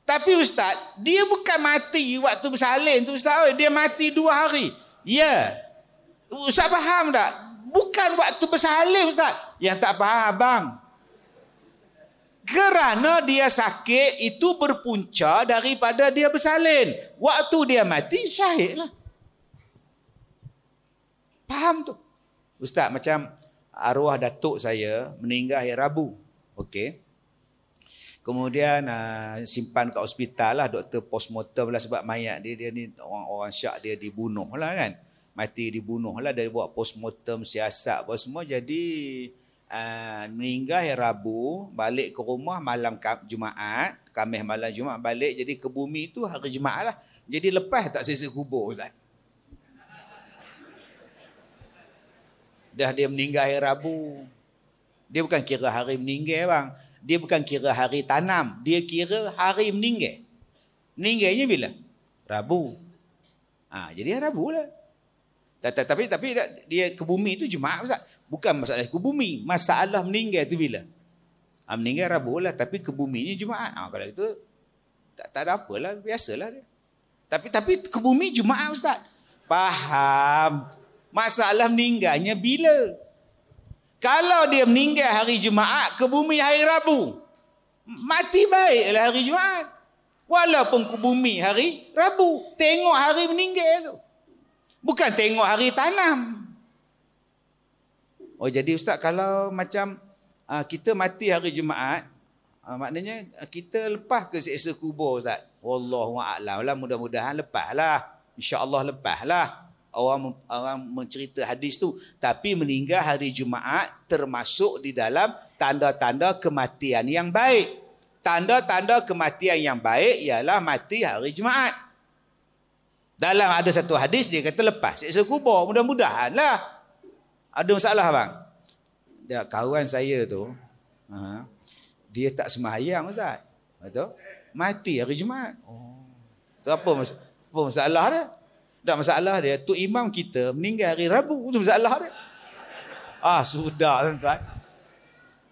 Tapi Ustaz, dia bukan mati waktu bersalin tu Ustaz. Dia mati 2 hari. Ya. Ustaz faham tak? Bukan waktu bersalin Ustaz. Yang tak faham abang. Kerana dia sakit itu berpunca daripada dia bersalin. Waktu dia mati, syahid lah. Faham tu? Ustaz, macam arwah datuk saya meninggal hari Rabu. Okey. Kemudian simpan kat hospital lah, doktor postmortem lah sebab mayat dia ni orang syak dia dibunuh lah kan. Mati dibunuh lah, dari buat postmortem siasat apa semua. Jadi meninggal hari Rabu, balik ke rumah malam Jumaat, Khamis malam Jumaat balik, jadi ke bumi tu hari Jumaat lah. Jadi lepas tak sisa kubur Ustaz. Dah dia meninggal hari Rabu. Dia bukan kira hari meninggal bang. Dia bukan kira hari tanam. Dia kira hari meninggal. Meninggalnya bila? Rabu. Jadi Rabu lah. Tapi dia ke bumi tu Jumaat Ustaz. Bukan masalah ke bumi. Masalah meninggal tu bila? Meninggal Rabu lah. Tapi ke buminya Jumaat. Kalau itu tak ada apalah. Biasalah dia. Tapi ke bumi Jumaat Ustaz. Faham. Masalah meninggalnya bila? Kalau dia meninggal hari Jumaat, ke bumi hari Rabu, mati baiklah hari Jumaat. Walaupun ke bumi hari Rabu, tengok hari meninggal tu. Bukan tengok hari tanam. Jadi Ustaz, kalau macam kita mati hari Jumaat, maknanya kita lepas ke siksa kubur Ustaz? Wallahu a'lam lah, mudah-mudahan lepas lah. InsyaAllah lepas lah. Orang mencerita hadis tu, tapi meninggal hari Jumaat termasuk di dalam tanda-tanda kematian yang baik. Tanda-tanda kematian yang baik ialah mati hari Jumaat. Dalam ada satu hadis dia kata lepas siksa kubur, mudah-mudahan lah. Ada masalah bang? Dia kawan saya tu, dia tak sembahyang Ustaz. Betul? Mati hari Jumaat. Tu apa masalah dia? Tak masalah dia. Tu imam kita meninggal hari Rabu. Itu masalah dia. Sudah tuan-tuan.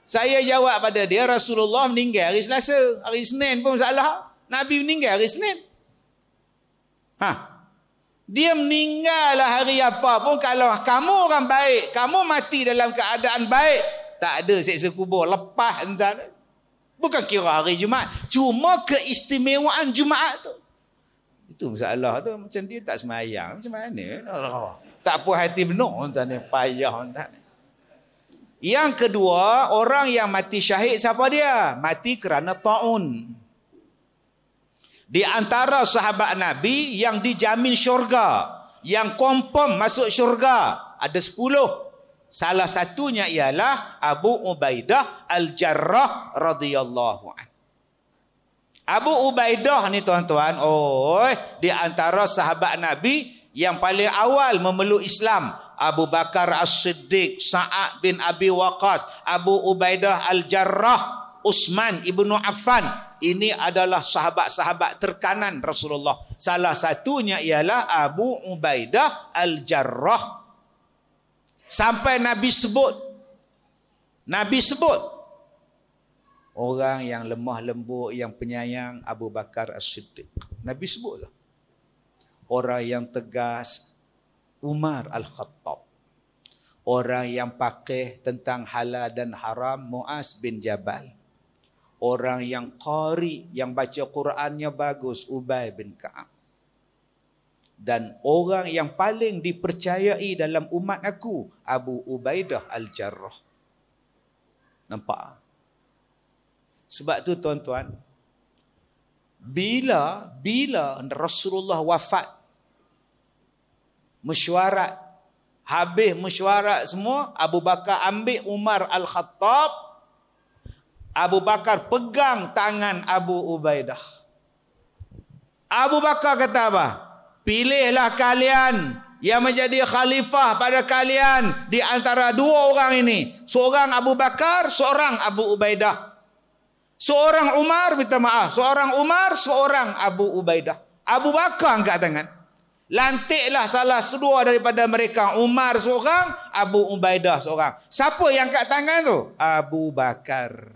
Saya jawab pada dia, Rasulullah meninggal hari Selasa. Hari Senin pun masalah. Nabi meninggal hari Senin. Dia meninggal lah hari apa pun, kalau kamu orang baik, kamu mati dalam keadaan baik, tak ada siksa kubur, lepas entah. Bukan kira hari Jumaat, cuma keistimewaan Jumaat tu. Itu masalah tu. Macam dia tak semayang, macam mana? Tak puas hati benar entah ni, payah entah ni. Yang kedua, orang yang mati syahid siapa dia? Mati kerana ta'un. Di antara sahabat Nabi yang dijamin syurga, yang confirm masuk syurga, ada 10. Salah satunya ialah Abu Ubaidah Al-Jarrah radhiyallahu anhu. Abu Ubaidah ni tuan-tuan, di antara sahabat Nabi yang paling awal memeluk Islam. Abu Bakar As-Siddiq, Sa'ad bin Abi Waqqas, Abu Ubaidah Al-Jarrah, Utsman ibnu Affan. Ini adalah sahabat-sahabat terkanan Rasulullah. Salah satunya ialah Abu Ubaidah Al-Jarrah. Sampai Nabi sebut orang yang lemah lembut, yang penyayang, Abu Bakar As-Siddiq. Nabi sebut. Orang yang tegas, Umar Al-Khattab. Orang yang pakih tentang halal dan haram, Muaz bin Jabal. Orang yang qari, yang baca Qurannya bagus, Ubay bin Ka'ab. Dan orang yang paling dipercayai dalam umat aku, Abu Ubaidah Al-Jarrah. Nampak? Sebab tu tuan-tuan, bila Rasulullah wafat, mesyuarat, habis mesyuarat semua, Abu Bakar ambil Umar Al-Khattab, Abu Bakar pegang tangan Abu Ubaidah. Abu Bakar kata apa? Pilihlah kalian yang menjadi khalifah pada kalian di antara dua orang ini. Seorang Abu Bakar, seorang Abu Ubaidah. Seorang Umar, minta maaf. Seorang Umar, seorang Abu Ubaidah. Abu Bakar angkat tangan. Lantiklah salah sedua daripada mereka. Umar seorang, Abu Ubaidah seorang. Siapa yang angkat tangan tu? Abu Bakar.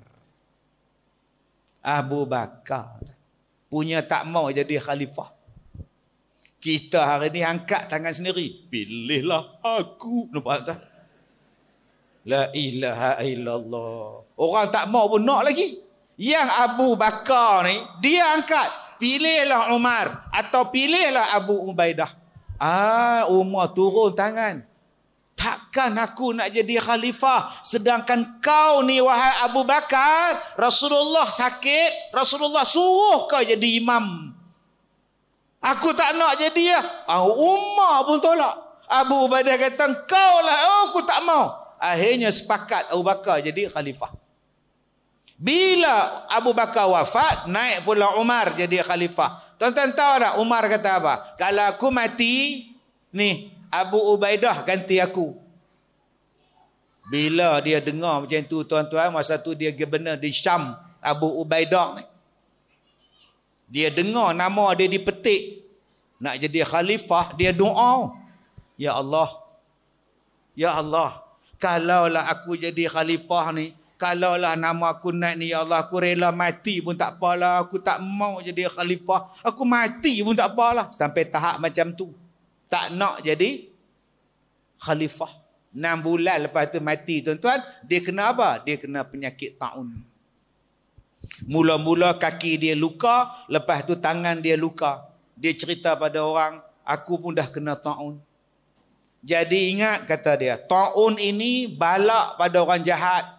Abu Bakar punya tak mau jadi khalifah. Kita hari ni angkat tangan sendiri. Pilihlah aku. Nampak tak? La ilaha illallah. Orang tak mau pun nak lagi. Yang Abu Bakar ni, dia angkat. Pilihlah Umar atau pilihlah Abu Ubaidah. Umar turun tangan. Takkan aku nak jadi khalifah sedangkan kau ni wahai Abu Bakar, Rasulullah sakit, Rasulullah suruh kau jadi imam. Aku tak nak jadi ya. Umar pun tolak. Abu Ubaidah kata kau lah, aku tak mau. Akhirnya sepakat Abu Bakar jadi khalifah. Bila Abu Bakar wafat, naik pula Umar jadi khalifah. Tuan-tuan tahu tak Umar kata apa? Kalau aku mati, ni Abu Ubaidah ganti aku. Bila dia dengar macam tu tuan-tuan, masa tu dia gubernur di Syam, Abu Ubaidah ni. Dia dengar nama dia dipetik nak jadi khalifah, dia doa, ya Allah, kalaulah aku jadi khalifah ni, kalaulah nama aku naik ni, ya Allah, aku rela mati pun tak apalah, aku tak mau jadi khalifah, aku mati pun tak apalah. Sampai tahap macam tu, tak nak jadi khalifah. 6 bulan lepas tu mati tuan-tuan. Dia kena apa? Dia kena penyakit taun. Mula-mula kaki dia luka, lepas tu tangan dia luka. Dia cerita pada orang, aku pun dah kena taun. Jadi ingat kata dia, taun ini balak pada orang jahat,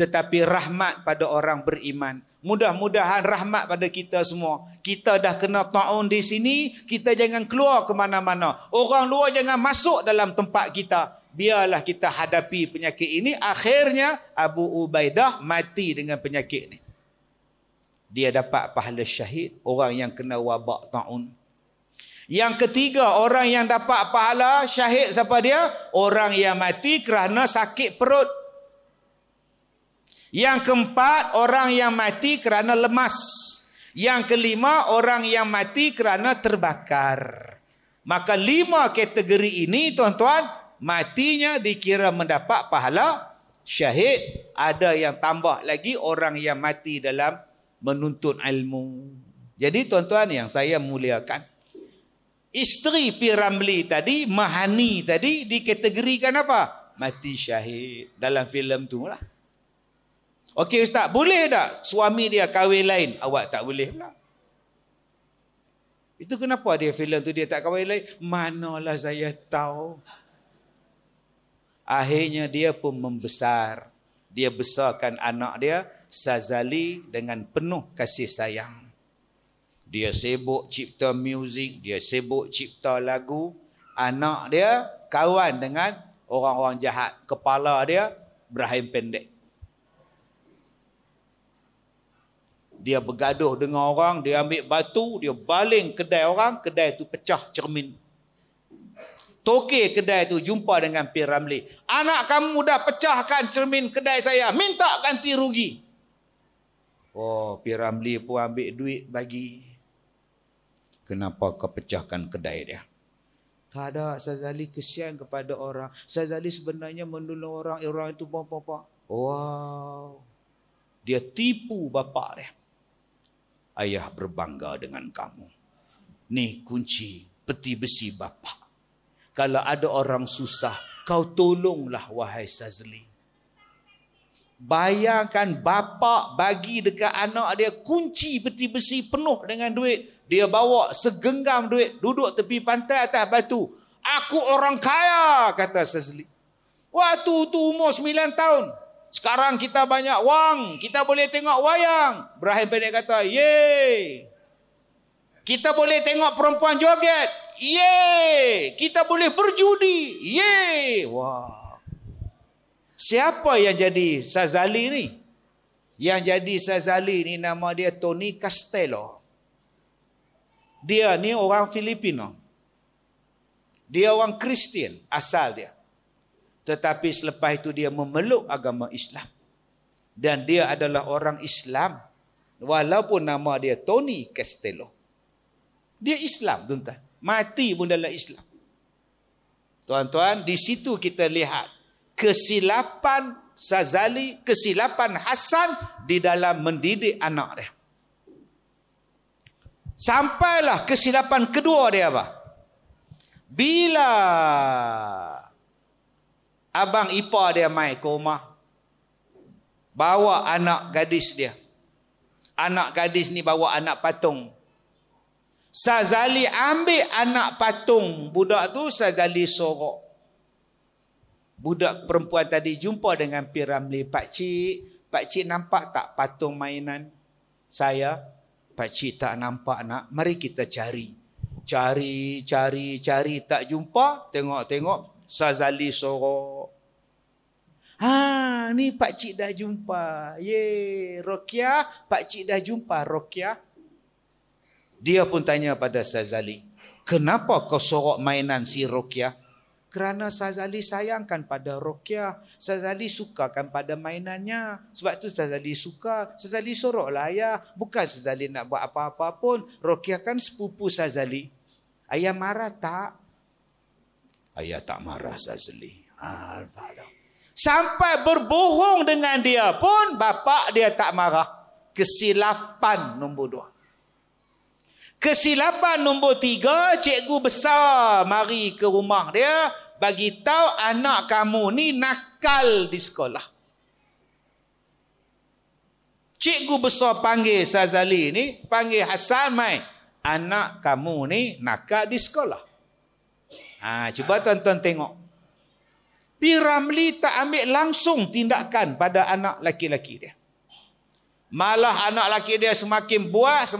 tetapi rahmat pada orang beriman. Mudah-mudahan rahmat pada kita semua. Kita dah kena taun di sini, kita jangan keluar ke mana-mana. Orang luar jangan masuk dalam tempat kita. biarlah kita hadapi penyakit ini. Akhirnya Abu Ubaidah mati dengan penyakit ni. Dia dapat pahala syahid, orang yang kena wabak ta'un. Yang ketiga, orang yang dapat pahala syahid siapa dia? Orang yang mati kerana sakit perut. Yang keempat, orang yang mati kerana lemas. Yang kelima, orang yang mati kerana terbakar. Maka 5 kategori ini, tuan-tuan, matinya dikira mendapat pahala syahid. Ada yang tambah lagi, orang yang mati dalam menuntut ilmu. Jadi tuan-tuan yang saya muliakan, isteri P. Ramlee tadi, Mahani tadi, dikategorikan apa? Mati syahid dalam filem tu lah. Okey ustaz, boleh tak suami dia kahwin lain? Awak tak boleh pula. Itu kenapa dia filem tu dia tak kahwin lain? Manalah saya tahu. Akhirnya dia pun membesar. Dia besarkan anak dia, Sazali, dengan penuh kasih sayang. Dia sibuk cipta muzik, dia sibuk cipta lagu. Anak dia kawan dengan orang-orang jahat. Kepala dia berahim pendek. Dia bergaduh dengan orang, dia ambil batu, dia baling kedai orang, kedai tu pecah cermin. Tokek kedai tu jumpa dengan P. Ramlee. Anak kamu dah pecahkan cermin kedai saya, minta ganti rugi. Oh, P. Ramlee pun ambil duit bagi. Kenapa kau pecahkan kedai dia? Tak ada, Sazali kesian kepada orang. Sazali sebenarnya menolong orang itu bapa. Wow. Dia tipu bapa dia. Ayah berbangga dengan kamu. Ni kunci peti besi bapa. Kalau ada orang susah, kau tolonglah wahai Sazali. Bayangkan bapa bagi dekat anak dia kunci peti besi penuh dengan duit. Dia bawa segenggam duit, duduk tepi pantai atas batu. Aku orang kaya, kata Sazali. Waktu tu umur 9 tahun. Sekarang kita banyak wang, kita boleh tengok wayang. Ibrahim pendek kata, yeay. Kita boleh tengok perempuan joget. Yeay. Kita boleh berjudi. Yeay. Wah. Siapa yang jadi Sazali ni? Yang jadi Sazali ni nama dia Tony Castello. Dia ni orang Filipino. Dia orang Kristian asal dia. Tetapi selepas itu dia memeluk agama Islam. Dan dia adalah orang Islam. Walaupun nama dia Tony Castello. Dia Islam, tuan-tuan. Mati pun dalam Islam. Tuan-tuan, di situ kita lihat kesilapan Sazali, kesilapan Hasan di dalam mendidik anak dia. Sampailah kesilapan kedua dia apa? Bila abang ipar dia mai ke rumah, bawa anak gadis dia. Anak gadis ni bawa anak patung. Sazali ambil anak patung budak tu, Sazali sorok. Budak perempuan tadi jumpa dengan P. Ramlee. Pakcik nampak tak patung mainan saya? Pakcik tak nampak nak. Mari kita cari. Cari, tak jumpa. Tengok, Sazali sorok. Ni pakcik dah jumpa. Ye, Rokiah, pakcik dah jumpa Rokiah. Dia pun tanya pada Sazali, kenapa kau sorok mainan si Rokiah? Kerana Sazali sayangkan pada Rokiah. Sazali sukakan pada mainannya. Sebab tu Sazali suka. Sazali soroklah ayah. Bukan Sazali nak buat apa-apa pun. Rokiah kan sepupu Sazali. Ayah marah tak? Ayah tak marah Sazali. Sampai berbohong dengan dia pun bapa dia tak marah. Kesilapan nombor 2. Kesilapan nombor 3, cikgu besar mari ke rumah dia, bagi tahu anak kamu ni nakal di sekolah. Cikgu besar panggil Sazali ni, panggil Hasan mai. Anak kamu ni nakal di sekolah. Cuba tuan-tuan tengok. P. Ramlee tak ambil langsung tindakan pada anak laki-laki dia. Malah anak laki dia semakin buah,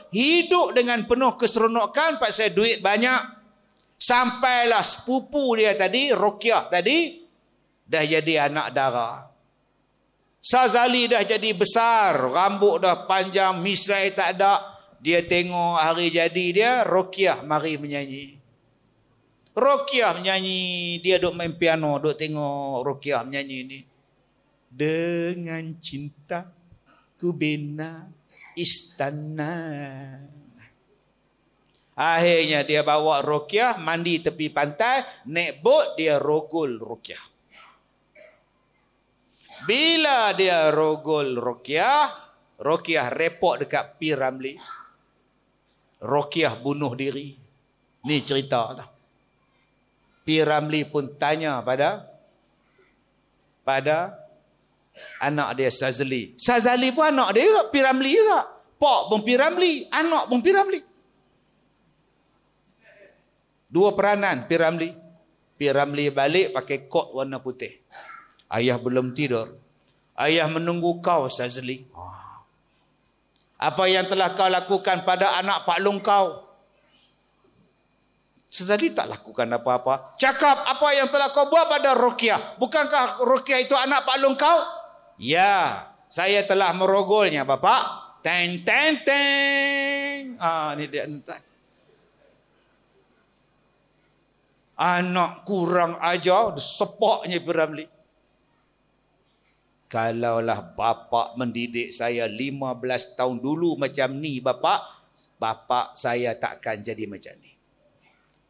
hidup dengan penuh keseronokan pasal duit banyak. Sampailah sepupu dia tadi, Ruqyah tadi, dah jadi anak dara. Sazali dah jadi besar, rambut dah panjang, misai tak ada. Dia tengok hari jadi dia, Ruqyah mari menyanyi. Ruqyah menyanyi, dia duk main piano, duk tengok Ruqyah menyanyi ni. Dengan cinta ku bina istana. Akhirnya dia bawa Ruqyah mandi tepi pantai, naik bot, dia rogol Ruqyah. Bila dia rogol Ruqyah, Ruqyah repot dekat P. Ramlee. Ruqyah bunuh diri. Ni cerita tau. P. Ramlee pun tanya pada anak dia Sazali. Sazali pun anak dia juga, P. Ramlee juga. Pak pun P. Ramlee, anak pun P. Ramlee. Dua peranan P. Ramlee. P. Ramlee balik pakai kot warna putih. Ayah belum tidur. Ayah menunggu kau, Sazali. Apa yang telah kau lakukan pada anak Pak Long kau? Sazali tak lakukan apa-apa. Cakap apa yang telah kau buat pada Ruqyah. Bukankah Ruqyah itu anak Pak Long kau? Ya, saya telah merogolnya, Bapak. Teng, teng, teng. Ni dia entak. Anak kurang ajar, sepaknya P. Ramlee. Kalaulah bapak mendidik saya 15 tahun dulu macam ni, bapak saya takkan jadi macam ni.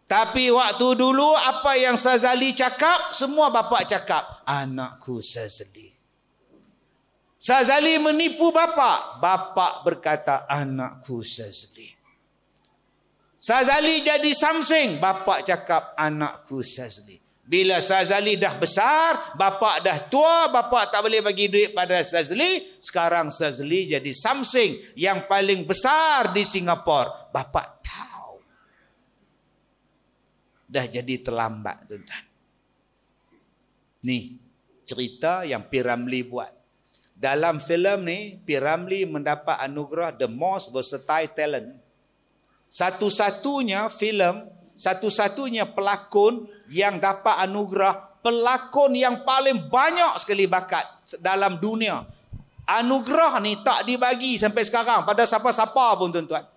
Tapi waktu dulu apa yang Sazali cakap, semua bapak cakap, anakku Sazali. Sazali menipu bapak, bapak berkata anakku Sazali. Sazali jadi samsing, bapak cakap anakku Sazali. Bila Sazali dah besar, bapak dah tua, bapak tak boleh bagi duit pada Sazali. Sekarang Sazali jadi samsing yang paling besar di Singapura. Bapak tahu. Dah jadi terlambat, tuan-tuan. Ni cerita yang P. Ramlee buat. Dalam filem ni, P. Ramlee mendapat anugerah The Most Versatile Talent. Satu-satunya filem, satu-satunya pelakon yang dapat anugerah pelakon yang paling banyak sekali bakat dalam dunia. Anugerah ni tak dibagi sampai sekarang pada siapa-siapa pun, tuan-tuan.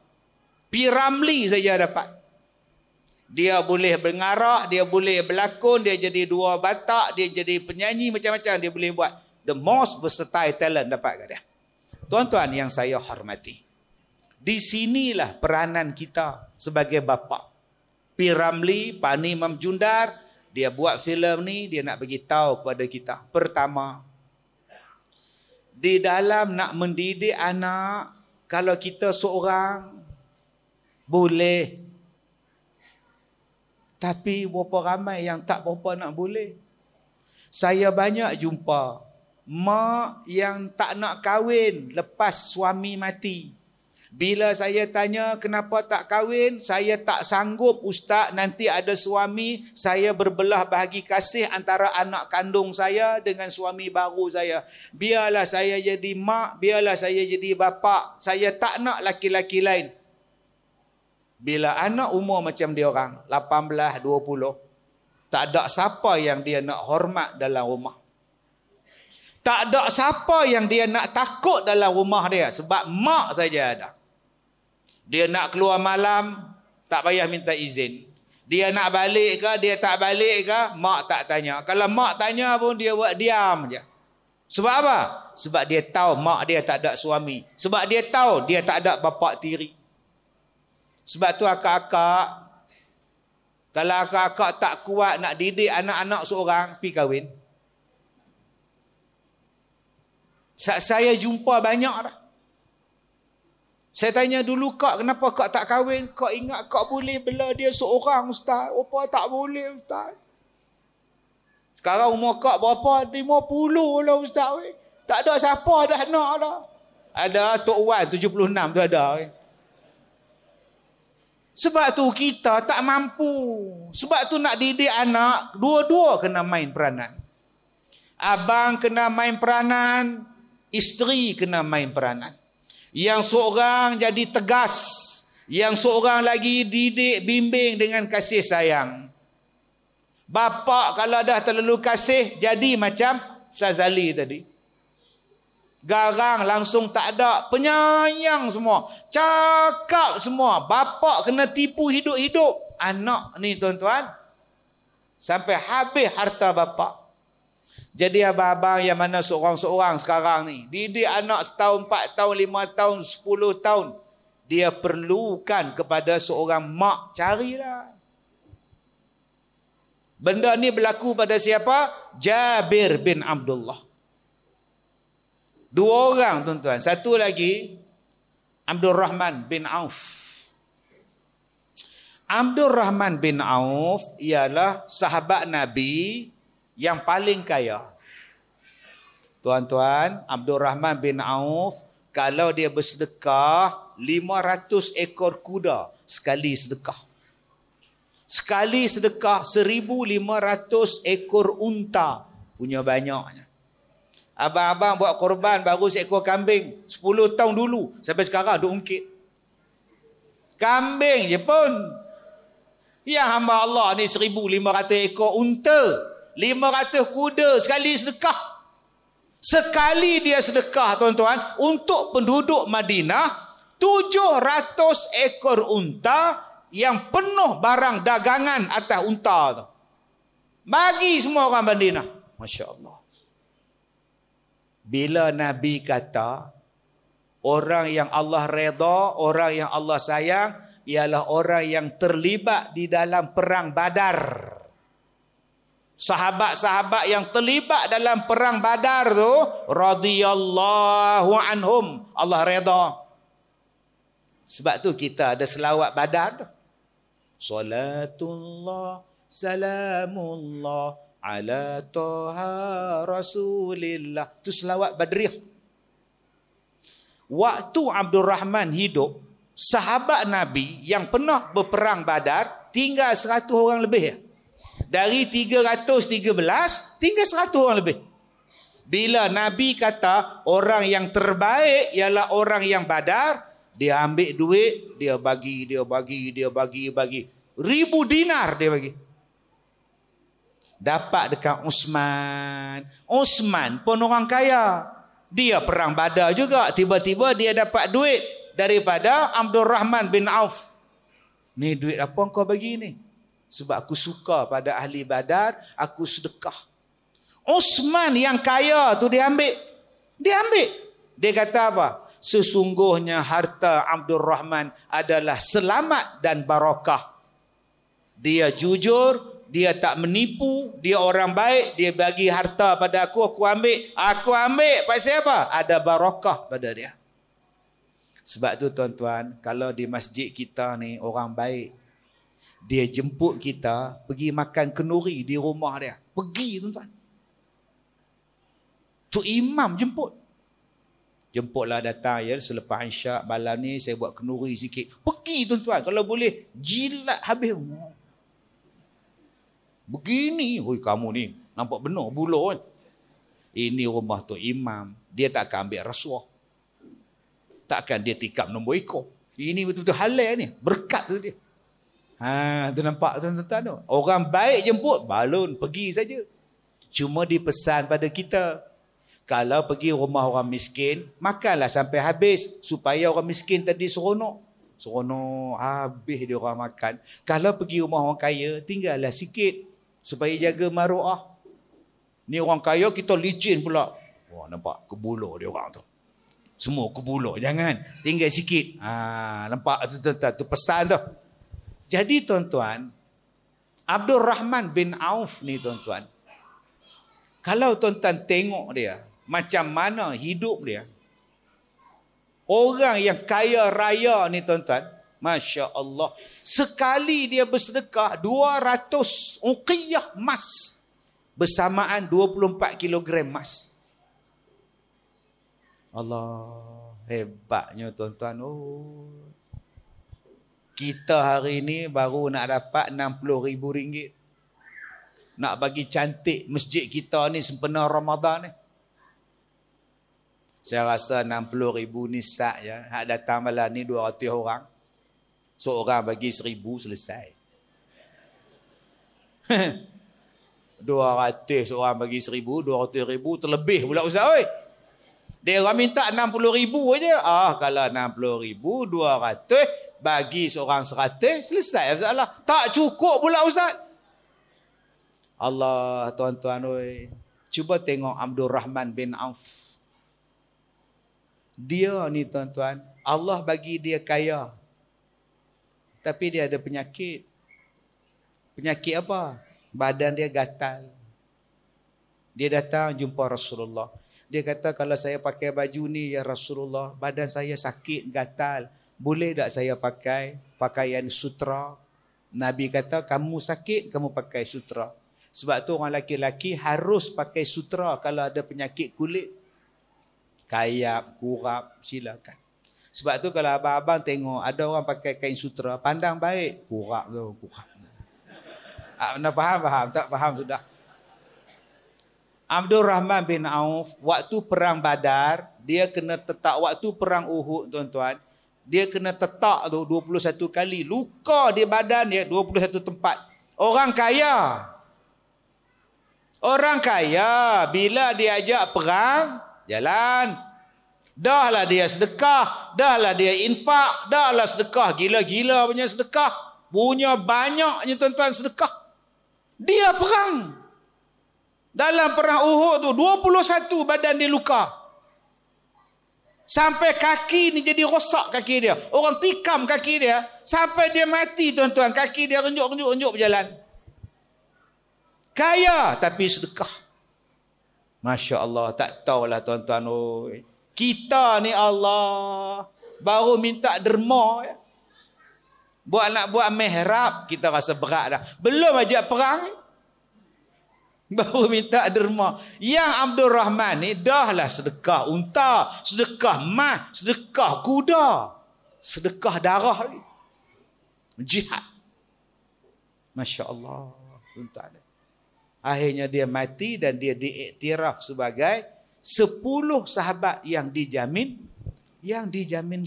P. Ramlee saja dapat. Dia boleh mengarah, dia boleh berlakon, dia jadi dua batak, dia jadi penyanyi, macam-macam dia boleh buat. The Most Versatile Talent dapat kat dia. Tuan-tuan yang saya hormati, di sinilah peranan kita sebagai bapa. P. Ramlee, Pani Mamjundar, dia buat filem ni, dia nak bagi tahu kepada kita. Pertama, di dalam nak mendidik anak, kalau kita seorang, boleh. Tapi berapa ramai yang tak berapa nak boleh. Saya banyak jumpa mak yang tak nak kahwin lepas suami mati. Bila saya tanya kenapa tak kahwin, saya tak sanggup ustaz, nanti ada suami, saya berbelah bahagi kasih antara anak kandung saya dengan suami baru saya. Biarlah saya jadi mak, biarlah saya jadi bapa, saya tak nak laki-laki lain. Bila anak umur macam dia orang, 18, 20, tak ada siapa yang dia nak hormat dalam rumah. Tak ada siapa yang dia nak takut dalam rumah dia, sebab mak saja ada. Dia nak keluar malam, tak payah minta izin. Dia nak balik ke, dia tak balik ke, mak tak tanya. Kalau mak tanya pun dia buat diam je. Sebab apa? Sebab dia tahu mak dia tak ada suami. Sebab dia tahu dia tak ada bapa tiri. Sebab tu akak-akak, kalau akak-akak tak kuat nak didik anak-anak seorang, pergi kahwin. Saya jumpa banyak dah. Saya tanya dulu, kak, kenapa kak tak kahwin? Kak ingat kak boleh bela dia seorang, ustaz. Apa tak boleh, ustaz? Sekarang umur kak berapa? 50 lah, ustaz. Tak ada siapa dah nak dah. Ada Tok Wan, 76 tu ada. Sebab tu kita tak mampu. Sebab tu nak didik anak, dua-dua kena main peranan. Abang kena main peranan, isteri kena main peranan. Yang seorang jadi tegas, Yang seorang lagi didik, bimbing dengan kasih sayang. Bapa kalau dah terlalu kasih, jadi macam Sazali tadi. Garang langsung tak ada, penyayang semua, cakap semua. Bapa kena tipu hidup-hidup anak ni tuan-tuan, sampai habis harta bapa. Jadi abang-abang yang mana seorang-seorang sekarang ni didik anak setahun, 4 tahun, 5 tahun, 10 tahun, dia perlukan kepada seorang mak, carilah. Benda ni berlaku pada siapa? Jabir bin Abdullah. 2 orang tuan-tuan. Satu lagi Abdul Rahman bin Auf. Abdul Rahman bin Auf ialah sahabat Nabi yang paling kaya. Tuan-tuan, Abdul Rahman bin Auf kalau dia bersedekah 500 ekor kuda sekali sedekah. Sekali sedekah 1,500 ekor unta, punya banyaknya. Abang-abang buat korban baru seekor kambing 10 tahun dulu sampai sekarang duk ungkit. Kambing je pun. Yang hamba Allah ni 1,500 ekor unta, 500 kuda sekali sedekah. Sekali dia sedekah tuan-tuan untuk penduduk Madinah 700 ekor unta yang penuh barang dagangan atas unta tu. Bagi semua orang Madinah. Masya Allah. Bila Nabi kata orang yang Allah redha, orang yang Allah sayang ialah orang yang terlibat di dalam perang Badar. Sahabat-sahabat yang terlibat dalam perang Badar tu radhiyallahu anhum, Allah redha. Sebab tu kita ada selawat Badar tu. Salatullah salamullah ala toha rasulillah. Itu selawat Badriyah. Waktu Abdul Rahman hidup, sahabat Nabi yang pernah berperang Badar tinggal 100 orang lebih. Dari 313 tinggal 100 orang lebih. Bila Nabi kata orang yang terbaik ialah orang yang Badar, dia ambil duit, dia bagi. 1,000 dinar dia bagi. Dapat dekat Uthman. Uthman pun orang kaya. Dia perang Badar juga. Tiba-tiba dia dapat duit daripada Abdul Rahman bin Auf. Ni duit apa kau bagi ni? Sebab aku suka pada ahli Badar, aku sedekah. Uthman yang kaya tu dia ambil. Dia kata apa? Sesungguhnya harta Abdul Rahman adalah selamat dan barakah. Dia jujur, dia tak menipu, dia orang baik, dia bagi harta pada aku ambil. Aku ambil pasal apa? Ada barakah pada dia. Sebab tu tuan-tuan, kalau di masjid kita ni orang baik, dia jemput kita pergi makan kenduri di rumah dia. Pergi tuan-tuan. Tu imam jemput. Jemputlah datang ya, selepas Isyak malam ni saya buat kenduri sikit. Pergi tuan-tuan, kalau boleh jilat habis. Begini, oi kamu ni nampak benar buluh kan. Ini rumah tu imam, dia tak akan ambil rasuah. Takkan dia tikam nombor ekor. Ini betul-betul halal ni, berkat tu dia. Tu nampak tuan-tuan tu. Orang baik jemput, balun pergi saja. Cuma dipesan pada kita, kalau pergi rumah orang miskin, makanlah sampai habis supaya orang miskin tadi seronok. Seronok habis dia orang makan. Kalau pergi rumah orang kaya, tinggallah sikit supaya jaga maruah. Ni orang kaya kita licin pula. Wah, nampak kebulur dia orang tu. Semua kebulur, jangan. Tinggal sikit. Nampak tu pesan tu. Jadi tuan-tuan, Abdul Rahman bin Auf ni tuan-tuan, kalau tuan-tuan tengok dia, macam mana hidup dia. Orang yang kaya raya ni tuan-tuan, Masya Allah, sekali dia bersedekah 200 uqiyah emas, bersamaan 24 kilogram emas. Allah, hebatnya tuan-tuan. Kita hari ni baru nak dapat RM60,000. Nak bagi cantik masjid kita ni sempena Ramadan ni. Saya rasa RM60,000 ni sah ya. Hak datang malam ni 200 orang. Seorang bagi 1,000 selesai. 200 seorang bagi 1,000, 200,000 terlebih pula ustaz oi. Dia orang minta 60,000 aja. Kalau 60,000, 200 bagi seorang 100 selesai masalah. Tak cukup pula ustaz. Allah tuan-tuan oi. Cuba tengok Abdul Rahman bin Auf. Dia ni tuan-tuan, Allah bagi dia kaya. Tapi dia ada penyakit. Penyakit apa? Badan dia gatal. Dia datang jumpa Rasulullah. Dia kata, kalau saya pakai baju ni ya Rasulullah, badan saya sakit, gatal. Boleh tak saya pakai pakaian sutra? Nabi kata, kamu sakit, kamu pakai sutra. Sebab tu orang lelaki-lelaki harus pakai sutra kalau ada penyakit kulit. Kayap, kurap, silakan. Sebab tu kalau abang-abang tengok ada orang pakai kain sutra, pandang baik, kurap tu, kurap. Anda faham? Tak faham sudah. Abdul Rahman bin Auf, waktu perang Badar, dia kena tetak. Waktu perang Uhud, tuan-tuan, dia kena tetak tu 21 kali. Luka di badan dia 21 tempat. Orang kaya. Orang kaya, bila diajak perang, jalan. Dahlah dia sedekah, dahlah dia infak, dahlah sedekah. Gila-gila punya sedekah. Punya banyaknya tuan-tuan sedekah. Dia perang. Dalam perang Uhud tu 21 badan dia luka. Sampai kaki ni jadi rosak kaki dia. Orang tikam kaki dia sampai dia mati tuan-tuan. Kaki dia renjuk berjalan. Kaya tapi sedekah. Masya Allah, tak tahulah tuan-tuan. Kita ni Allah baru minta derma ya. Nak buat mihrab kita rasa berat dah. Belum ajak perang baru minta derma. Yang Abdul Rahman ni dahlah sedekah unta, sedekah emas, sedekah kuda, sedekah darah lagi. Jihad. Masya Allah. Tuan-tuan. Akhirnya dia mati dan dia diiktiraf sebagai 10 sahabat yang dijamin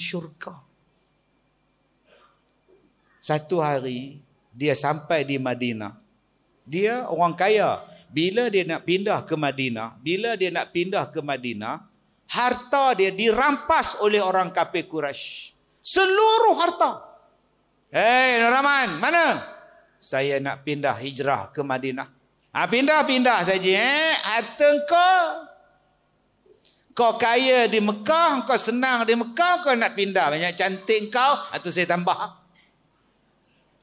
syurga. Satu hari dia sampai di Madinah. Dia orang kaya. Bila dia nak pindah ke Madinah, harta dia dirampas oleh orang kafir Quraisy. Seluruh harta. Nur Rahman, mana? Saya nak pindah hijrah ke Madinah. Pindah saja. Harta kau kaya di Mekah, kau senang di Mekah, kau nak pindah. Banyak cantik kau, itu saya tambah.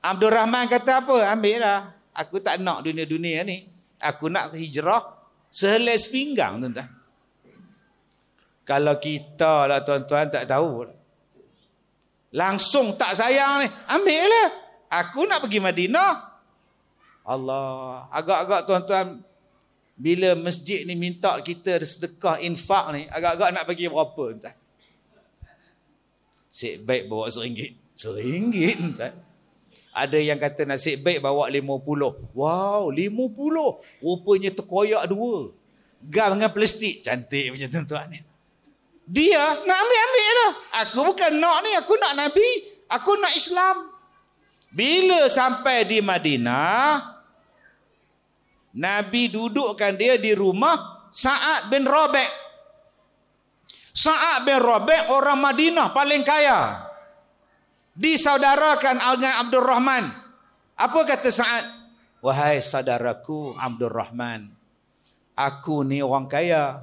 Abdul Rahman kata apa? Ambil lah. Aku tak nak dunia-dunia ni. Aku nak hijrah sehelai sepinggang, tuan-tuan. Kalau kita lah tuan-tuan tak tahu. Langsung tak sayang ni. Ambil lah. Aku nak pergi Madinah. Allah. Agak-agak tuan-tuan, bila masjid ni minta kita sedekah infak ni, agak-agak nak bagi berapa tuan-tuan? Nasib baik bawa RM1. RM1 tuan-tuan. Ada yang kata nasib baik bawa 50. Wow, 50. Rupanya terkoyak 2. Gam dengan plastik. Cantik macam tuan-tuan ni. Dia nak ambil lah. Aku bukan nak ni. Aku nak Nabi. Aku nak Islam. Bila sampai di Madinah, Nabi dudukkan dia di rumah Sa'ad bin Rabi'. Sa'ad bin Rabi' orang Madinah paling kaya. Disaudarakan dengan Abdul Rahman. Apa kata Sa'ad? Wahai saudaraku Abdul Rahman, aku ni orang kaya.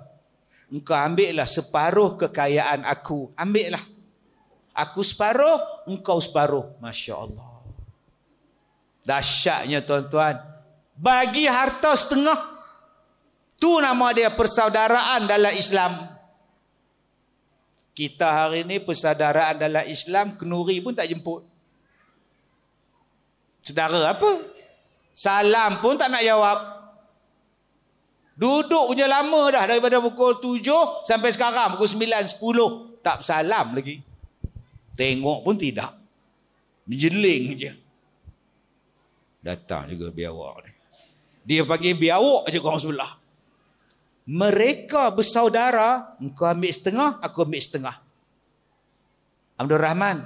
Engkau ambillah separuh kekayaan aku. Ambillah. Aku separuh, engkau separuh. Masya Allah. Dahsyatnya tuan-tuan. Bagi harta setengah. Tu nama dia persaudaraan dalam Islam. Kita hari ni persaudaraan dalam Islam, kenuri pun tak jemput. Saudara apa? Salam pun tak nak jawab. Duduk punya lama dah, daripada pukul 7 sampai sekarang pukul 9, 10. Tak salam lagi. Tengok pun tidak. Menjeling je. Datang juga biawak ni. Dia panggil biawak je orang sebelah. Mereka bersaudara, engkau ambil setengah, aku ambil setengah. Abdul Rahman,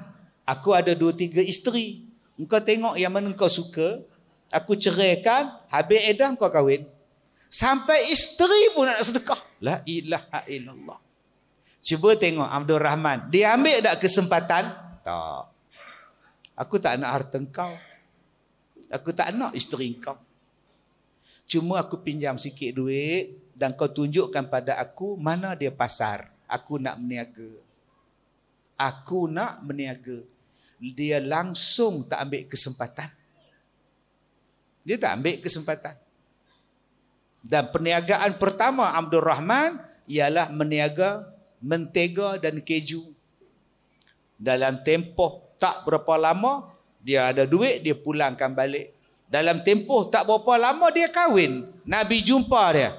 Aku ada 2-3 isteri. Engkau tengok yang mana kau suka. Aku ceraikan, habis edah kau kahwin. Sampai isteri pun nak sedekah. La ilaha illallah. Cuba tengok Abdul Rahman. Dia ambil tak kesempatan? Tak. Aku tak nak harta kau. Aku tak nak isteri kau. Cuma aku pinjam sikit duit dan kau tunjukkan pada aku mana dia pasar. Aku nak berniaga. Aku nak berniaga. Dia langsung tak ambil kesempatan. Dia tak ambil kesempatan. Dan perniagaan pertama Abdul Rahman ialah meniaga mentega dan keju. Dalam tempoh tak berapa lama, dia ada duit, dia pulangkan balik. Dalam tempoh tak berapa lama, dia kahwin. Nabi jumpa dia.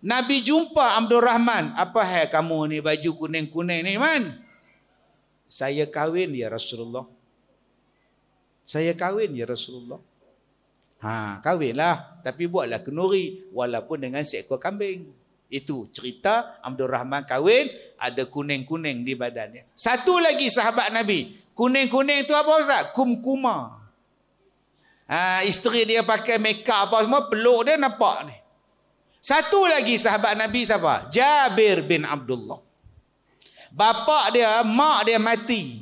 Nabi jumpa Abdul Rahman. Apa hai kamu ni baju kuning-kuning ni, man? Saya kahwin ya Rasulullah. Saya kahwin ya Rasulullah. Kahwinlah. Tapi buatlah kenuri. Walaupun dengan seekor kambing. Itu cerita Abdul Rahman kahwin. Ada kuning-kuning di badannya. Satu lagi sahabat Nabi. Kuning-kuning tu apa Ustaz? Kumkuma. Isteri dia pakai make up apa semua. Peluk dia nampak ni. Satu lagi sahabat Nabi siapa? Jabir bin Abdullah. Bapa dia, mak dia mati.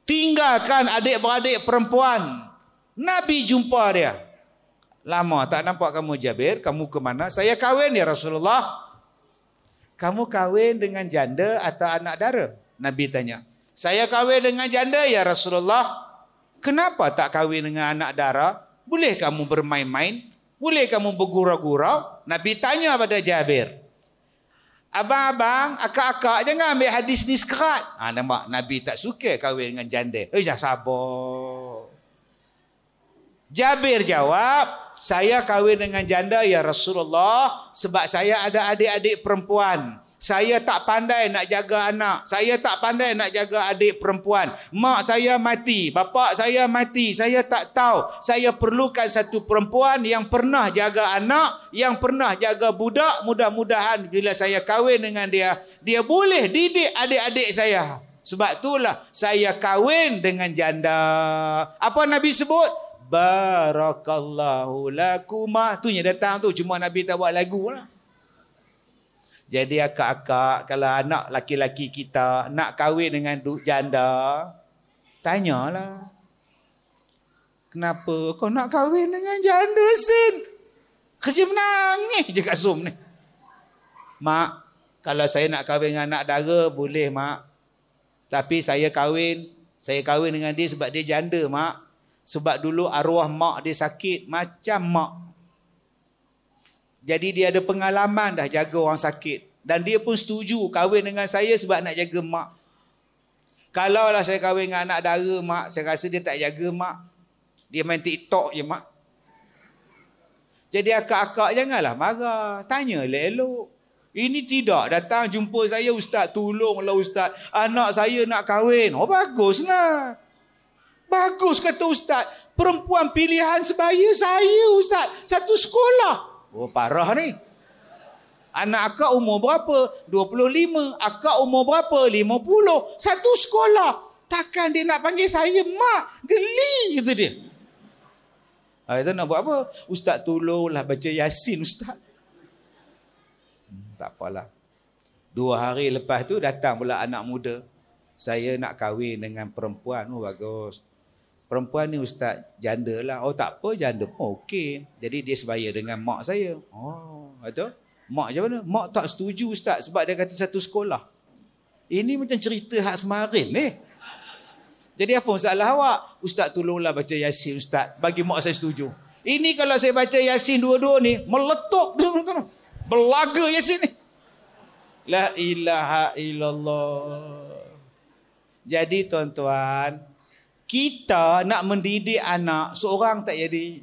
Tinggalkan adik-beradik perempuan. Nabi jumpa dia. Lama tak nampak kamu Jabir. Kamu ke mana? Saya kahwin ya Rasulullah. Kamu kahwin dengan janda atau anak dara? Nabi tanya. Saya kahwin dengan janda ya Rasulullah. Kenapa tak kahwin dengan anak dara? Boleh kamu bermain-main? Boleh kamu bergurau-gurau? Nabi tanya pada Jabir. Abang-abang, akak-akak jangan ambil hadis ni sekerat. Nampak Nabi tak suka kahwin dengan janda. Jangan sabar. Jabir jawab, saya kahwin dengan janda ya Rasulullah sebab saya ada adik-adik perempuan. Saya tak pandai nak jaga anak. Saya tak pandai nak jaga adik perempuan. Mak saya mati. Bapa saya mati. Saya tak tahu. Saya perlukan satu perempuan yang pernah jaga anak. Yang pernah jaga budak. Mudah-mudahan bila saya kahwin dengan dia, dia boleh didik adik-adik saya. Sebab itulah saya kahwin dengan janda. Apa Nabi sebut? Barakallahu lakumah. Tu yang datang tu. Cuma Nabi tak buat lagu lah. Jadi akak-akak, kalau anak laki-laki kita nak kahwin dengan janda, tanyalah. Kenapa kau nak kahwin dengan janda, Sin? Kerja menangis je kat Zoom ni. Mak, kalau saya nak kahwin dengan anak dara, boleh mak. Tapi saya kahwin dengan dia sebab dia janda, mak. Sebab dulu arwah mak dia sakit macam mak. Jadi dia ada pengalaman dah jaga orang sakit. Dan dia pun setuju kahwin dengan saya sebab nak jaga mak. Kalaulah saya kahwin dengan anak dara mak, saya rasa dia tak jaga mak. Dia main TikTok je mak. Jadi akak-akak janganlah marah. Tanya elok-elok. Ini tidak datang jumpa saya, Ustaz tolonglah Ustaz. Anak saya nak kahwin. Oh baguslah. Bagus kata Ustaz. Perempuan pilihan sebaya saya Ustaz. Satu sekolah. Oh parah ni. Anak akak umur berapa? 25. Akak umur berapa? 50. Satu sekolah. Takkan dia nak panggil saya mak? Geli kata dia. Itu nak buat apa? Ustaz tolonglah baca Yasin Ustaz. Tak apalah. 2 hari lepas tu datang pula anak muda. Saya nak kahwin dengan perempuan. Oh bagus. Perempuan ni Ustaz janda lah. Oh tak apa, janda pun okey. Jadi dia sebaya dengan mak saya. Oh, betul? Mak macam mana? Mak tak setuju Ustaz sebab dia kata satu sekolah. Ini macam cerita hak semarin ni. Jadi apa masalah awak? Ustaz tolonglah baca Yasin Ustaz. Bagi mak saya setuju. Ini kalau saya baca Yasin dua-dua ni, meletup. Belaga Yasin ni. La ilaha illallah. Jadi tuan-tuan, kita nak mendidik anak seorang tak jadi.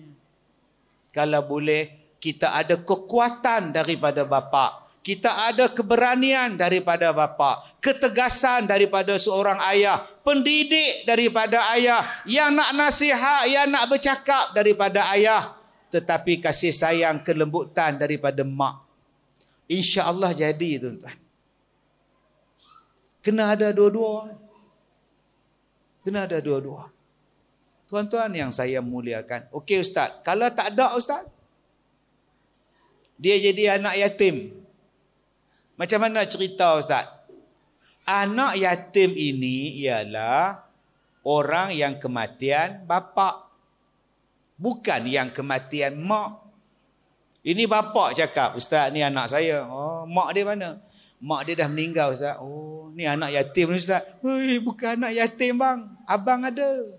Kalau boleh, kita ada kekuatan daripada bapa. Kita ada keberanian daripada bapa. Ketegasan daripada seorang ayah. Pendidik daripada ayah. Yang nak nasihat, yang nak bercakap daripada ayah. Tetapi kasih sayang, kelembutan daripada mak. InsyaAllah jadi tuan-tuan. Kena ada dua-dua. Kena ada dua-dua. Tuan-tuan yang saya muliakan. Okey Ustaz, kalau tak ada Ustaz, dia jadi anak yatim. Macam mana cerita Ustaz? Anak yatim ini ialah orang yang kematian bapa, bukan yang kematian mak. Ini bapa cakap, Ustaz ni anak saya. Oh, mak dia mana? Mak dia dah meninggal Ustaz. Oh, ni anak yatim ni Ustaz. Hei, bukan anak yatim bang. Abang ada.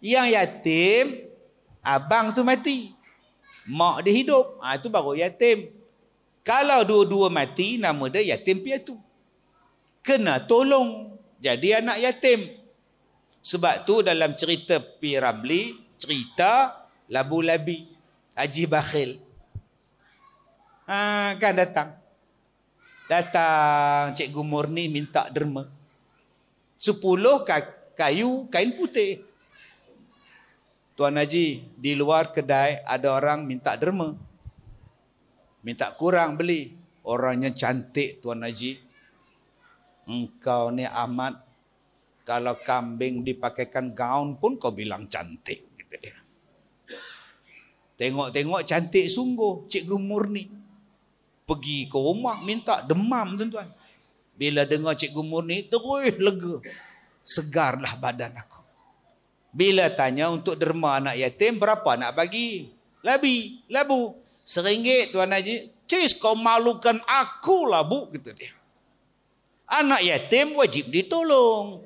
Yang yatim, abang tu mati. Mak dia hidup. Itu baru yatim. Kalau dua-dua mati, nama dia yatim piatu. Kena tolong. Jadi anak yatim. Sebab tu dalam cerita P. Ramli, cerita labu-labi. Haji Bakhil. Kan datang. Datang Cikgu Murni minta derma. 10 kayu kain putih. Tuan Haji, di luar kedai ada orang minta derma. Minta kurang beli. Orangnya cantik Tuan Haji. Engkau ni Ahmad, kalau kambing dipakaikan gaun pun kau bilang cantik. Gitu dia. Tengok-tengok cantik sungguh Cikgu Murni. Pergi ke rumah minta demam tuan-tuan. Bila dengar Cikgu Murni, terus lega. Segarlah badan aku. Bila tanya untuk derma anak yatim, berapa nak bagi? Labu. RM1 Tuan Haji. Cis, kau malukan aku labu, gitu dia. Anak yatim wajib ditolong.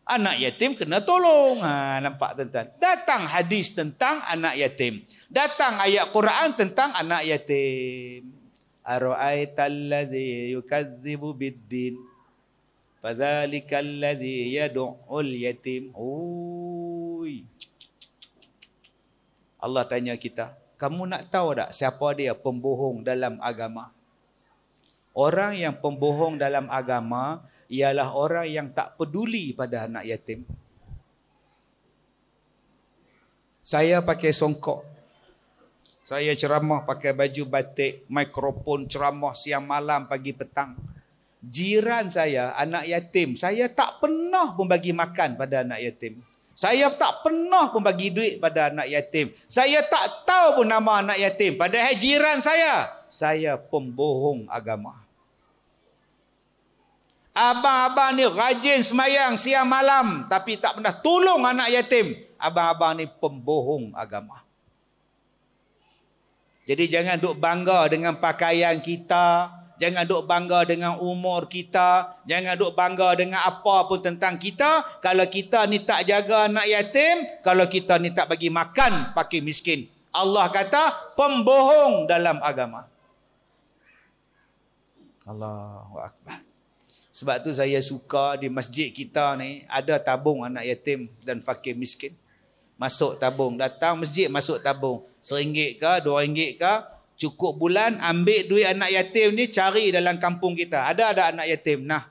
Anak yatim kena tolong. Nampak tuan-tuan? Datang hadis tentang anak yatim. Datang ayat Quran tentang anak yatim. Ara'aital ladzi yukadzibu biddin. Fadzalikal ladzi yad'ul yatim. Allah tanya kita, kamu nak tahu tak siapa dia pembohong dalam agama? Orang yang pembohong dalam agama ialah orang yang tak peduli pada anak yatim. Saya pakai songkok. Saya ceramah pakai baju batik, mikrofon ceramah siang malam pagi petang. Jiran saya, anak yatim, saya tak pernah pun bagi makan pada anak yatim. Saya tak pernah pun bagi duit pada anak yatim. Saya tak tahu pun nama anak yatim. Padahal jiran saya pembohong agama. Abang-abang ni rajin semayang siang malam, tapi tak pernah tolong anak yatim. Abang-abang ni pembohong agama. Jadi jangan duk bangga dengan pakaian kita. Jangan duk bangga dengan umur kita. Jangan duk bangga dengan apa pun tentang kita. Kalau kita ni tak jaga anak yatim. Kalau kita ni tak bagi makan pakai miskin. Allah kata pembohong dalam agama. Allahu Akbar. Sebab tu saya suka di masjid kita ni ada tabung anak yatim dan fakir miskin. Masuk tabung. Datang masjid masuk tabung. RM1 ke, RM2 ke. Cukup bulan ambil duit anak yatim ni cari dalam kampung kita. Ada anak yatim? Nah.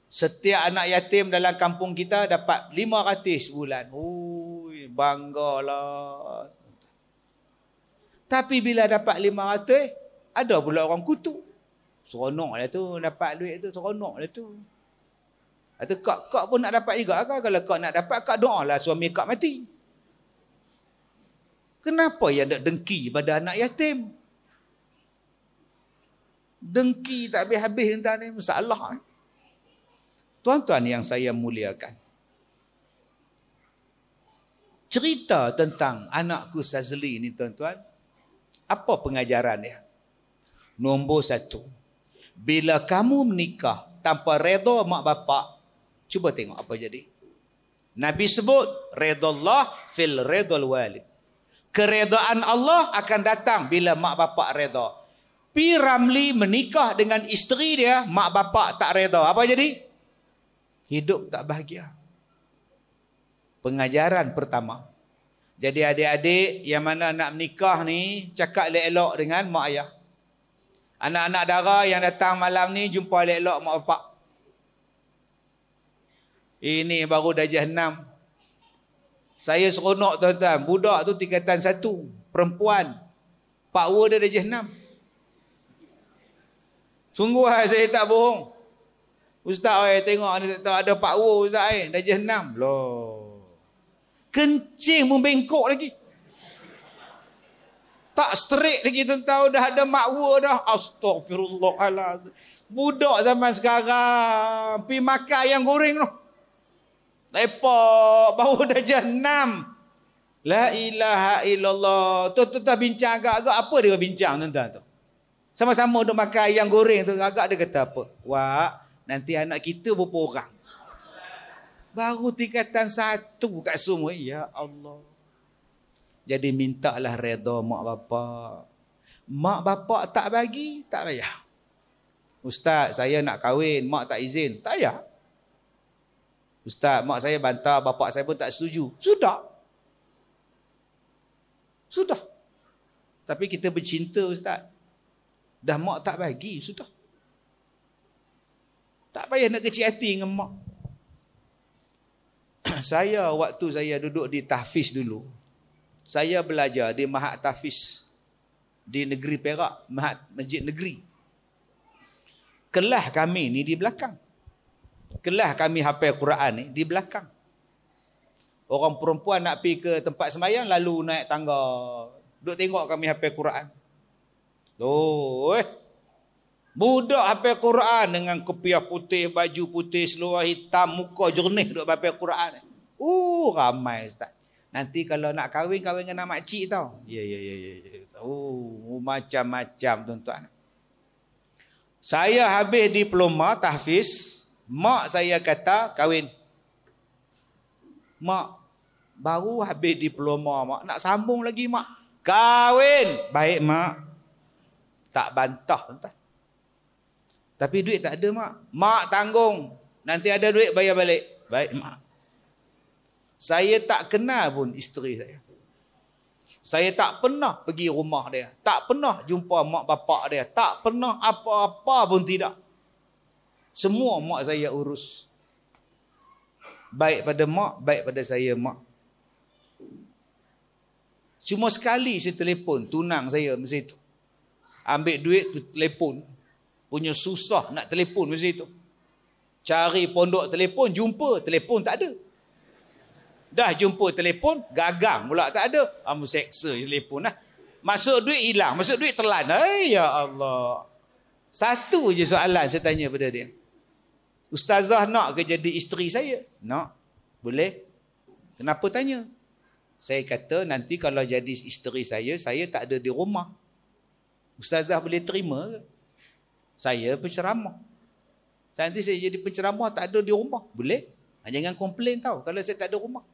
Setiap anak yatim dalam kampung kita dapat 500 sebulan. Ui, banggalah. Tapi bila dapat 500, ada pula orang kutuk. Seronok lah tu dapat duit tu, seronok lah tu. Atau kak pun nak dapat juga kan? Kalau kak nak dapat, kak doa lah suami kak mati. Kenapa yang nak dengki pada anak yatim? Dengki tak habis-habis tentang ni, masalah. Tuan-tuan yang saya muliakan. Cerita tentang anakku Sazli ni tuan-tuan. Apa pengajaran dia? Nombor 1. Bila kamu menikah tanpa redha mak bapak, cuba tengok apa jadi. Nabi sebut, redallah fil redal walid. Keredaan Allah akan datang bila mak bapak reda. P. Ramli menikah dengan isteri dia, mak bapak tak reda. Apa jadi? Hidup tak bahagia. Pengajaran pertama. Jadi adik-adik yang mana nak menikah ni, cakap elok-elok dengan mak ayah. Anak-anak dara yang datang malam ni, jumpa elok-elok mak bapak. Ini baru darjah 6. Saya seronok tuan-tuan. Budak tu tingkatan 1. Perempuan. Pakwa dia darjah 6. Sungguh saya tak bohong. Ustaz tengok ni tak ada power ustaz dah jahanam. Loh. Kencing pun bengkok lagi. Tak straight lagi tuan-tuan, dah ada makwa dah. Astagfirullahaladzim. Budak zaman sekarang pergi makan ayam goreng tu. Lepak bau dah jahanam. La ilaha illallah. Tuan-tuan bincang agak-agak apa dia bincang tuan-tuan tu? Sama-sama duk makan ayam goreng tu, agak dia kata apa? Wah, nanti anak kita berapa orang? Baru tingkatan 1 kat semua. Ya Allah. Jadi mintalah redha mak bapak. Mak bapak tak bagi, tak payah. Ustaz, saya nak kahwin, mak tak izin. Tak payah. Ustaz, mak saya bantah, bapak saya pun tak setuju. Sudah. Sudah. Tapi kita bercinta Ustaz. Dah mak tak bagi, sudah. Tak payah nak kecil hati dengan mak. Saya waktu saya duduk di tahfiz dulu, saya belajar di Mahat Tahfiz di negeri Perak, Mahat Masjid Negeri. Kelas kami ni di belakang. Kelas kami hafal Quran ni di belakang. Orang perempuan nak pergi ke tempat sembahyang lalu naik tangga. Duk tengok kami hafal Quran. Loh, budak hafal Quran dengan kepiah putih, baju putih, seluar hitam, muka jernih duk hafal Quran. Ramai ustaz. Nanti kalau nak kahwin dengan makcik tau. Ya. Macam-macam tuan-tuan. Saya habis diploma tahfiz, mak saya kata kahwin. Mak, baru habis diploma mak, nak sambung lagi mak. Kahwin. Baik mak. Tak bantah tuan-tuan. Tapi duit tak ada mak. Mak tanggung. Nanti ada duit bayar balik. Baik mak. Saya tak kenal pun isteri saya. Saya tak pernah pergi rumah dia. Tak pernah jumpa mak bapak dia. Tak pernah apa-apa pun tidak. Semua mak saya urus. Baik pada mak, baik pada saya mak. Cuma sekali saya telefon tunang saya masa itu. Ambil duit tu telefon. Punya susah nak telefon masa itu. Cari pondok telefon, jumpa. Telefon tak ada. Dah jumpa telefon, gagang pula tak ada. Amu seksa telefon lah. Masuk duit hilang, masuk duit telan. Ya Allah. Satu je soalan saya tanya pada dia. Ustazah nak ke jadi isteri saya? Nak. Boleh? Kenapa tanya? Saya kata nanti kalau jadi isteri saya tak ada di rumah. Ustazah boleh terima ke? Saya penceramah. Nanti saya jadi penceramah tak ada di rumah. Boleh? Jangan komplain tau kalau saya tak ada rumah.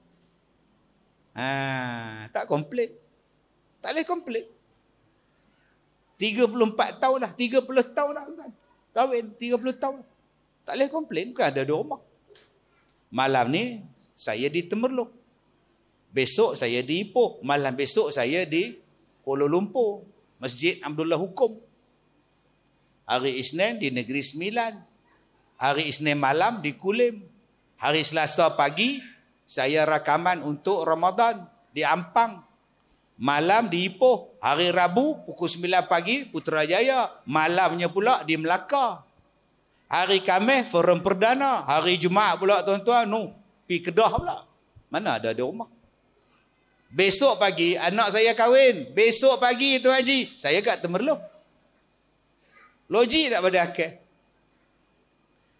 Tak komplain. Tak boleh komplain. 34 tahun dah. 30 tahun dah. Kahwin 30 tahun. Tak boleh komplain. Bukan ada di rumah. Malam ni saya di Temerloh. Besok saya di Ipoh. Malam besok saya di Kuala Lumpur. Masjid Abdullah Hukum. Hari Isnin di Negeri Sembilan. Hari Isnin malam di Kulim. Hari Selasa pagi saya rakaman untuk Ramadan di Ampang. Malam di Ipoh. Hari Rabu pukul 9 pagi Putrajaya. Malamnya pula di Melaka. Hari Khamis forum perdana. Hari Jumaat pula tuan-tuan pergi Kedah pula. Mana ada di rumah. Besok pagi anak saya kahwin. Besok pagi Tuan Haji saya kat Temerloh. Logik tak pada akal?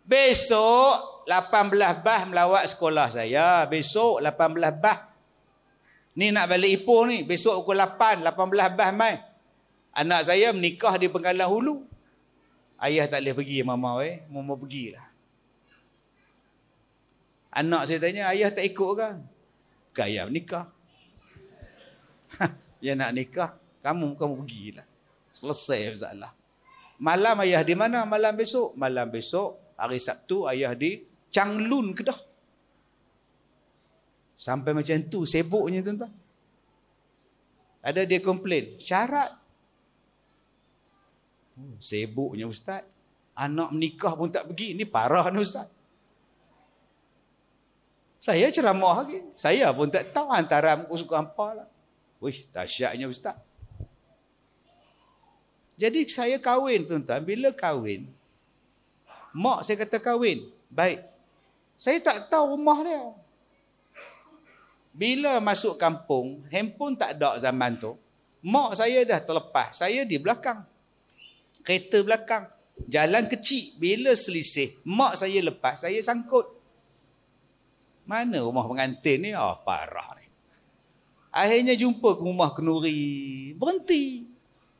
Besok 18 bah melawat sekolah saya. Besok 18 bah. Ni nak balik Ipoh ni. Besok pukul 8. 18 bah mai. Anak saya menikah di Penggalan Hulu. Ayah tak boleh pergi mama. Mama pergilah. Anak saya tanya, ayah tak ikut kan? Bukan ayah menikah. Dia nak nikah. Kamu pergilah. Selesai masalah. Malam ayah di mana? Malam besok. Malam besok. Hari Sabtu ayah di Changlun Kedah. Sampai macam tu sibuknya tuan-tuan. Ada dia komplain. Syarat. Sibuknya ustaz. Anak menikah pun tak pergi. Ini parah ni ustaz. Saya ceramah lagi. Saya pun tak tahu antara aku suka apa lah. Wish, dahsyatnya ustaz. Jadi saya kahwin tuan-tuan. Bila kahwin, Mak saya kata kahwin. Baik. Saya tak tahu rumah dia. Bila masuk kampung, handphone tak ada zaman tu. Mak saya dah terlepas. Saya di belakang. Kereta belakang. Jalan kecil. Bila selisih, mak saya lepas, saya sangkut. Mana rumah pengantin ni? Parah ni. Akhirnya jumpa ke rumah kenuri. Berhenti.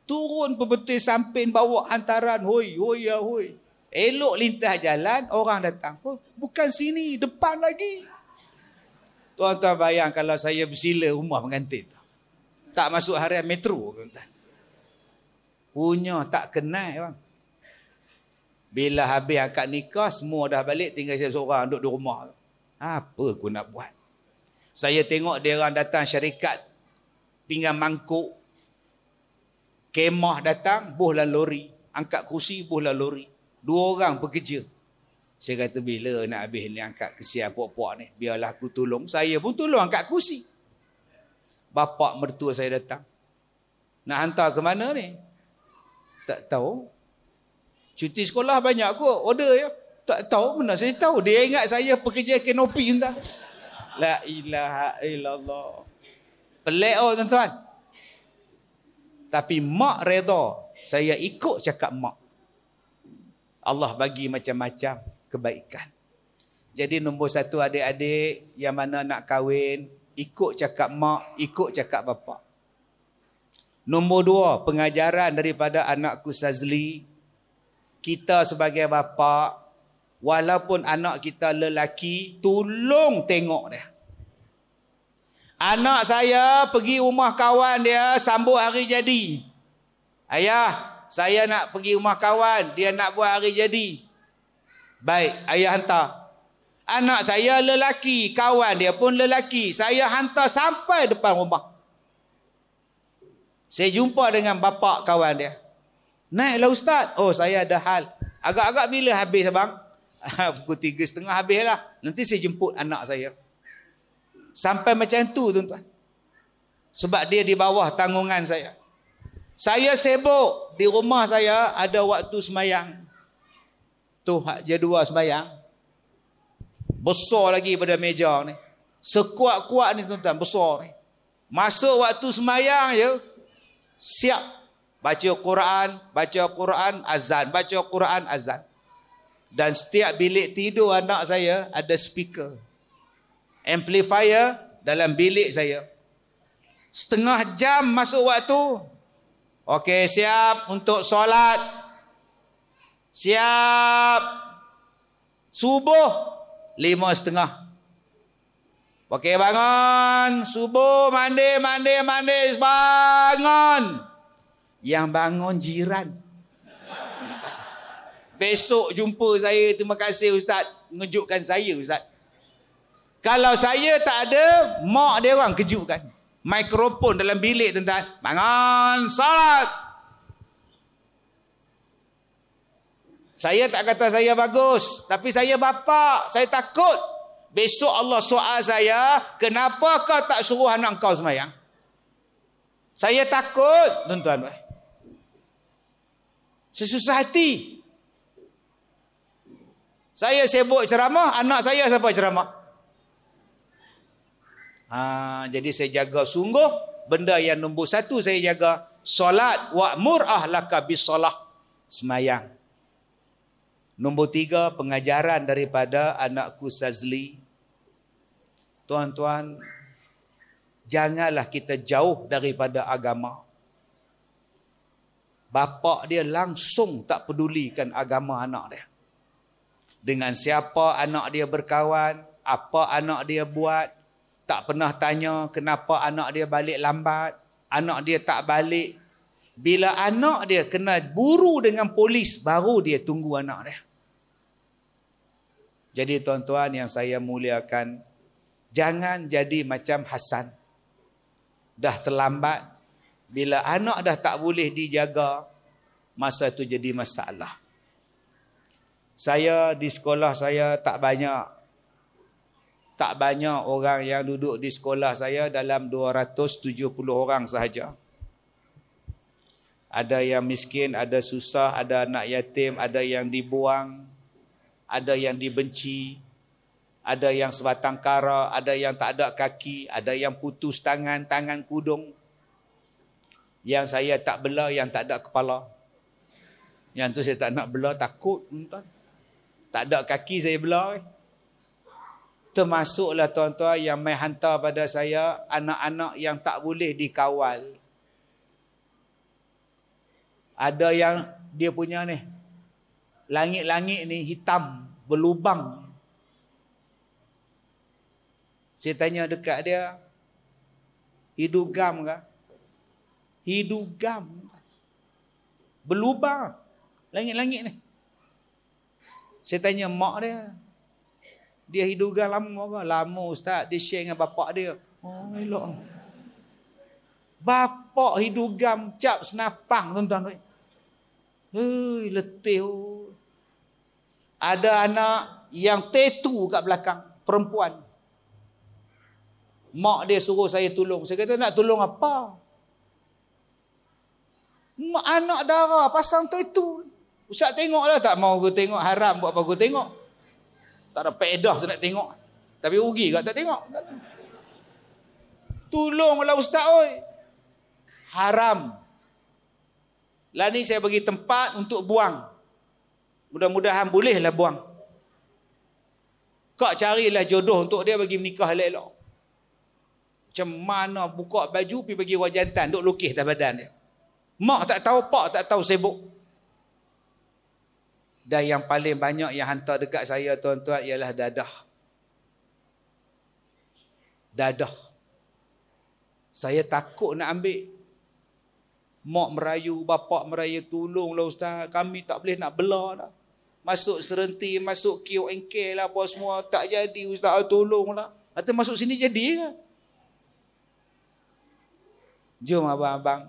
Turun pebetul samping bawa hantaran. Hoi, hoi, ya, hoi. Elok lintas jalan, orang datang. Oh, bukan sini, depan lagi. Tuan-tuan bayang kalau saya bersila rumah pengantin tu. Tak masuk harian metro. Punya tak kenal bang. Bila habis akad nikah, semua dah balik, tinggal saya seorang duduk di rumah. Apa aku nak buat? Saya tengok dia orang datang syarikat pinggan mangkuk. Kemah datang, bohlah lori. Angkat kursi, bohlah lori. 2 orang bekerja. Saya kata bila nak habis ni angkat kesian puak-puak ni. Biarlah aku tolong. Saya pun tolong angkat kursi. Bapa mertua saya datang. Nak hantar ke mana ni? Tak tahu. Cuti sekolah banyak kot. Order ya. Tak tahu mana saya tahu. Dia ingat saya pekerja kanopi entah. La ilaha illallah. Pelik tuan-tuan. Tapi mak reda. Saya ikut cakap mak. Allah bagi macam-macam kebaikan. Jadi nombor 1 adik-adik yang mana nak kahwin, ikut cakap mak, ikut cakap bapa. Nombor 2, pengajaran daripada anakku Sazli. Kita sebagai bapa, walaupun anak kita lelaki, tolong tengok dia. Anak saya pergi rumah kawan dia sambut hari jadi. Ayah, saya nak pergi rumah kawan, dia nak buat hari jadi. Baik, ayah hantar. Anak saya lelaki, kawan dia pun lelaki. Saya hantar sampai depan rumah. Saya jumpa dengan bapa kawan dia. Naiklah ustaz. Oh, saya ada hal. Agak-agak bila habis abang? Pukul 3.30 habis lah. Nanti saya jemput anak saya. Sampai macam tu tuan-tuan. Sebab dia di bawah tanggungan saya. Saya sibuk. Di rumah saya ada waktu semayang. Tu hak jadual semayang. Besar lagi pada meja ni. Sekuat-kuat ni tuan-tuan. Besar ni. Masuk waktu semayang je. Siap. Baca Quran, azan. Baca Quran, azan. Dan setiap bilik tidur anak saya ada speaker. Amplifier dalam bilik saya. Setengah jam masuk waktu. Okey, siap untuk solat. Siap. Subuh 5.30. Okey, bangun. Subuh, mandi. Bangun. Yang bangun jiran. Besok jumpa saya. Terima kasih ustaz. Mengejutkan saya ustaz. Kalau saya tak ada, mak dia orang kejutkan. Mikrofon dalam bilik tuan-tuan. Bangun, salat. Saya tak kata saya bagus. Tapi saya bapa. Saya takut. Besok Allah soal saya, kenapa kau tak suruh anak kau semayang? Saya takut, tuan-tuan. Sesusah hati. Saya sibuk ceramah, anak saya siapa ceramah? Jadi saya jaga sungguh. Benda yang nombor 1 saya jaga. Solat. Wa'mur ahlaka bisolah. Semayang. Nombor 3, pengajaran daripada anakku Sazli. Tuan-tuan, janganlah kita jauh daripada agama. Bapa dia langsung tak pedulikan agama anak dia. Dengan siapa anak dia berkawan, apa anak dia buat, tak pernah tanya kenapa anak dia balik lambat, anak dia tak balik. Bila anak dia kena buru dengan polis, baru dia tunggu anak dia. Jadi tuan-tuan yang saya muliakan, jangan jadi macam Hasan. Dah terlambat. Bila anak dah tak boleh dijaga, masa itu jadi masalah. Saya di sekolah saya tak banyak orang yang duduk di sekolah saya, dalam 270 orang sahaja. Ada yang miskin, ada susah, ada anak yatim, ada yang dibuang. ada yang dibenci, ada yang sebatang kara, ada yang tak ada kaki, ada yang putus tangan, tangan kudung. Yang saya tak bela, yang tak ada kepala. Yang tu saya tak nak bela, takut. Tak ada kaki saya bela. Termasuklah tuan-tuan yang mai hantar pada saya anak-anak yang tak boleh dikawal. Ada yang dia punya ni, langit-langit ni hitam, berlubang. Saya tanya dekat dia, hidugam ke? Hidugam. Berlubang. Langit-langit ni. Saya tanya mak dia. Dia hidugam lama ke? Lama ustaz. Dia share dengan bapak dia. Oh elok. Bapak hidugam cap senapang tuan-tuan. Hei, letih. Ada anak yang tattoo kat belakang, perempuan. Mak dia suruh saya tolong. Saya kata nak tolong apa? Mak anak darah pasang tattoo. Ustaz tengoklah, tak mau aku tengok, haram buat apa aku tengok. Tak ada faedah saya nak tengok. Tapi rugi kat tak tengok. Tolonglah ustaz oi. Haram. Lah ni saya bagi tempat untuk buang. Mudah-mudahan bolehlah buang. Kau carilah jodoh untuk dia bagi menikah elok-elok. Macam mana buka baju pergi bagi orang jantan duk lukis atas badan dia. Mak tak tahu, pak tak tahu, sibuk. Dan yang paling banyak yang hantar dekat saya tuan-tuan ialah dadah. Dadah. Saya takut nak ambil. Mak merayu, bapak merayu, tolonglah ustaz, kami tak boleh nak bela dah. Masuk serenti, masuk QNK lah apa semua, tak jadi ustaz, tolonglah. Atau masuk sini jadi ke? Jom abang-abang.